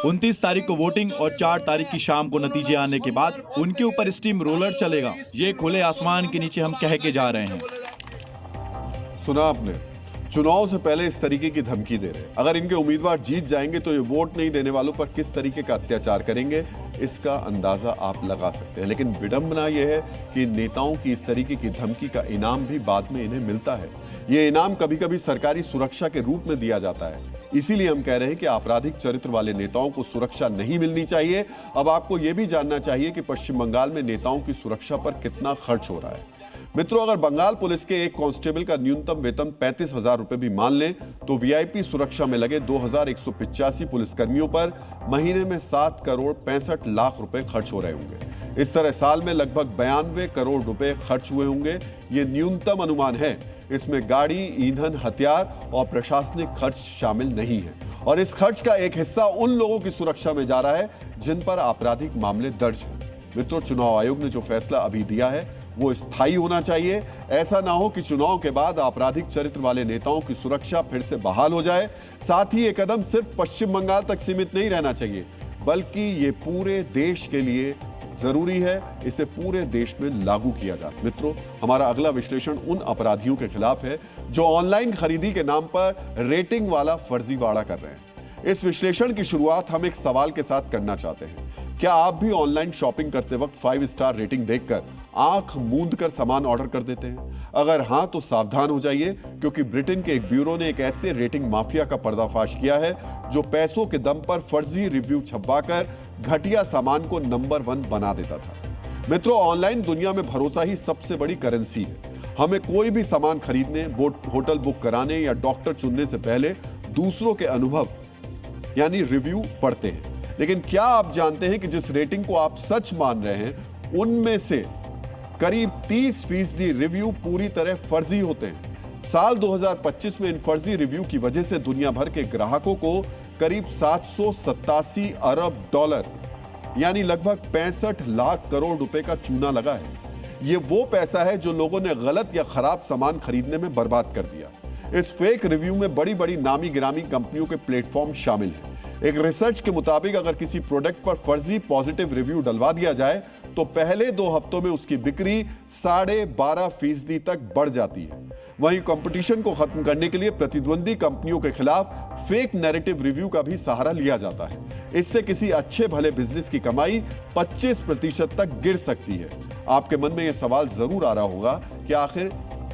29 तारीख को वोटिंग और 4 तारीख की शाम को नतीजे आने के बाद उनके ऊपर स्टीम रोलर चलेगा। ये खुले आसमान के नीचे हम कह के जा रहे हैं। सुना आपने, चुनाव से पहले इस तरीके की धमकी दे रहे हैं। अगर इनके उम्मीदवार जीत जाएंगे तो ये वोट नहीं देने वालों पर किस तरीके का अत्याचार करेंगे, इसका अंदाजा आप लगा सकते हैं। लेकिन विडंबना यह है कि नेताओं की इस तरीके की धमकी का इनाम भी बाद में इन्हें मिलता है। ये इनाम कभी कभी सरकारी सुरक्षा के रूप में दिया जाता है। इसीलिए हम कह रहे हैं कि आपराधिक चरित्र वाले नेताओं को सुरक्षा नहीं मिलनी चाहिए। अब आपको यह भी जानना चाहिए कि पश्चिम बंगाल में नेताओं की सुरक्षा पर कितना खर्च हो रहा है। मित्रों, अगर बंगाल पुलिस के एक कांस्टेबल का न्यूनतम वेतन 35,000 रुपए भी मान लें तो वीआईपी सुरक्षा में लगे 2,185 पुलिसकर्मियों पर महीने में 7 करोड़ 65 लाख रुपए खर्च हो रहे होंगे। इस तरह साल में लगभग 92 करोड़ रुपए खर्च हुए होंगे। ये न्यूनतम अनुमान है। इसमें गाड़ी, ईंधन, हथियार और प्रशासनिक खर्च शामिल नहीं है। और इस खर्च का एक हिस्सा उन लोगों की सुरक्षा में जा रहा है जिन पर आपराधिक मामले दर्ज हैं। मित्रों, चुनाव आयोग ने जो फैसला अभी दिया है वो स्थायी होना चाहिए। ऐसा ना हो कि चुनाव के बाद आपराधिक चरित्र वाले नेताओं की सुरक्षा फिर से बहाल हो जाए। साथ ही ये कदम सिर्फ पश्चिम बंगाल तक सीमित नहीं रहना चाहिए, बल्कि ये पूरे देश के लिए जरूरी है। इसे पूरे देश में लागू किया जाए। मित्रों, हमारा अगला विश्लेषण उन अपराधियों के खिलाफ है जो ऑनलाइन खरीदी के नाम पर रेटिंग वाला फर्जीवाड़ा कर रहे हैं। इस विश्लेषण की शुरुआत हम एक सवाल के साथ करना चाहते हैं। क्या आप भी ऑनलाइन शॉपिंग करते वक्त 5 स्टार रेटिंग देखकर आंख मूंद कर सामान ऑर्डर कर देते हैं? अगर हां तो सावधान हो जाइए, क्योंकि ब्रिटेन के एक ब्यूरो ने एक ऐसे रेटिंग माफिया का पर्दाफाश किया है जो पैसों के दम पर फर्जी रिव्यू छपवाकर घटिया सामान को नंबर 1 बना देता था। मित्रों, ऑनलाइन दुनिया में भरोसा ही सबसे बड़ी करेंसी है। हमें कोई भी सामान खरीदने, होटल बुक कराने या डॉक्टर चुनने से पहले दूसरों के अनुभव यानी रिव्यू पढ़ते हैं। लेकिन क्या आप जानते हैं कि जिस रेटिंग को आप सच मान रहे हैं उनमें से करीब 30% रिव्यू पूरी तरह फर्जी होते हैं। साल 2025 में इन फर्जी रिव्यू की वजह से दुनिया भर के ग्राहकों को करीब 787 अरब डॉलर यानी लगभग 65 लाख करोड़ रुपए का चूना लगा है। ये वो पैसा है जो लोगों ने गलत या खराब सामान खरीदने में बर्बाद कर दिया। इस फेक रिव्यू में बड़ी बड़ी नामी गिरामी कंपनियों के प्लेटफॉर्म शामिल हैं। एक रिसर्च के मुताबिक अगर किसी प्रोडक्ट पर फर्जी पॉजिटिव रिव्यू डलवा दिया जाए तो पहले 2 हफ्तों में उसकी बिक्री 12.5% तक बढ़ जाती है। वहीं कंपटीशन को खत्म करने के लिए प्रतिद्वंदी कंपनियों के खिलाफ फेक नैरेटिव रिव्यू का भी सहारा लिया जाता है। इससे किसी अच्छे भले बिजनेस की कमाई 25% तक गिर सकती है। आपके मन में यह सवाल जरूर आ रहा होगा कि आखिर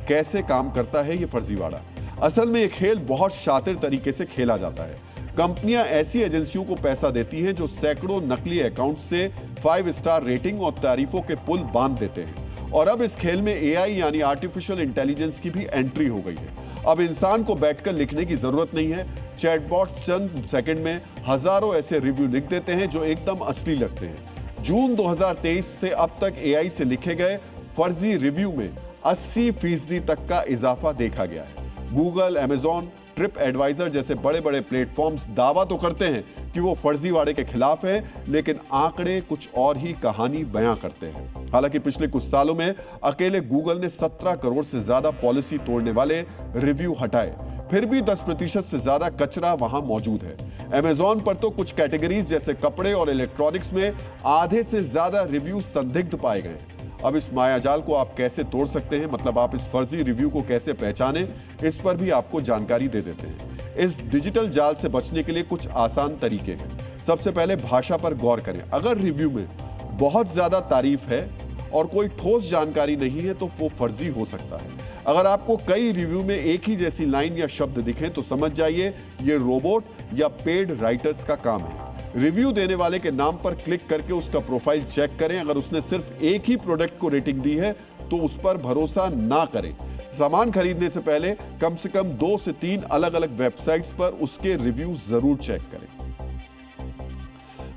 कैसे काम करता है ये फर्जीवाड़ा। असल में यह खेल बहुत शातिर तरीके से खेला जाता है। कंपनियां ऐसी एजेंसियों को पैसा देती हैं जो सैकड़ों नकली अकाउंट से 5 स्टार रेटिंग और तारीफों के पुल बांध देते हैं। और अब इस खेल में एआई यानी आर्टिफिशियल इंटेलिजेंस की भी एंट्री हो गई है। अब इंसान को बैठकर लिखने की जरूरत नहीं है। चैटबॉट चंद सेकंड में हजारों ऐसे रिव्यू लिख देते हैं जो एकदम असली लगते हैं। जून 2023 से अब तक एआई से लिखे गए फर्जी रिव्यू में 80% तक का इजाफा देखा गया है। गूगल, अमेजॉन, ट्रिप एडवाइजर जैसे बड़े बड़े प्लेटफॉर्म्स दावा तो करते हैं कि वो फर्जीवाड़े के खिलाफ हैं, लेकिन आंकड़े कुछ और ही कहानी बयां करते हैं। हालांकि पिछले कुछ सालों में अकेले गूगल ने 17 करोड़ से ज्यादा पॉलिसी तोड़ने वाले रिव्यू हटाए, फिर भी 10% से ज्यादा कचरा वहां मौजूद है। अमेजॉन पर तो कुछ कैटेगरीज जैसे कपड़े और इलेक्ट्रॉनिक्स में आधे से ज्यादा रिव्यू संदिग्ध पाए गए। अब इस मायाजाल को आप कैसे तोड़ सकते हैं, मतलब आप इस फर्जी रिव्यू को कैसे पहचानें, इस पर भी आपको जानकारी दे देते हैं। इस डिजिटल जाल से बचने के लिए कुछ आसान तरीके हैं। सबसे पहले भाषा पर गौर करें। अगर रिव्यू में बहुत ज्यादा तारीफ है और कोई ठोस जानकारी नहीं है तो वो फर्जी हो सकता है। अगर आपको कई रिव्यू में एक ही जैसी लाइन या शब्द दिखें तो समझ जाइए ये रोबोट या पेड राइटर्स का काम है। रिव्यू देने वाले के नाम पर क्लिक करके उसका प्रोफाइल चेक करें। अगर उसने सिर्फ एक ही प्रोडक्ट को रेटिंग दी है तो उस पर भरोसा ना करें। सामान खरीदने से पहले कम से कम 2 से 3 अलग अलग वेबसाइट्स पर उसके रिव्यू जरूर चेक करें।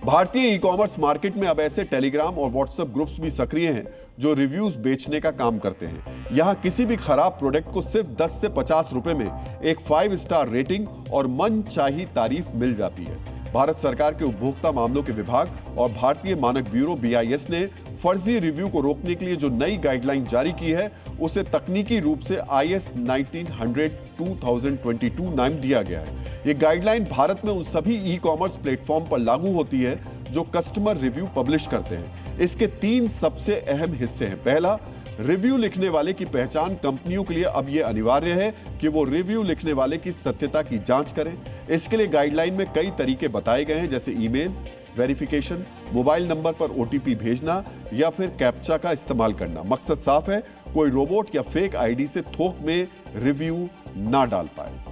भारतीय ई कॉमर्स मार्केट में अब ऐसे टेलीग्राम और व्हाट्सएप ग्रुप्स भी सक्रिय हैं जो रिव्यूज बेचने का काम करते हैं। यहाँ किसी भी खराब प्रोडक्ट को सिर्फ 10 से 50 रुपए में एक 5 स्टार रेटिंग और मनचाही तारीफ मिल जाती है। भारत सरकार के उपभोक्ता मामलों के विभाग और भारतीय मानक ब्यूरो BIS ने फर्जी रिव्यू को रोकने के लिए जो नई गाइडलाइन जारी की है उसे तकनीकी रूप से IS 1900-2022 नाम दिया गया है। ये गाइडलाइन भारत में उन सभी ई-कॉमर्स प्लेटफॉर्म पर लागू होती है जो कस्टमर रिव्यू पब्लिश करते हैं। इसके 3 सबसे अहम हिस्से हैं। पहला, रिव्यू लिखने वाले की पहचान। कंपनियों के लिए अब यह अनिवार्य है कि वो रिव्यू लिखने वाले की सत्यता की जांच करें। इसके लिए गाइडलाइन में कई तरीके बताए गए हैं, जैसे ईमेल वेरिफिकेशन, मोबाइल नंबर पर OTP भेजना या फिर कैप्चा का इस्तेमाल करना। मकसद साफ है, कोई रोबोट या फेक ID से थोक में रिव्यू ना डाल पाए।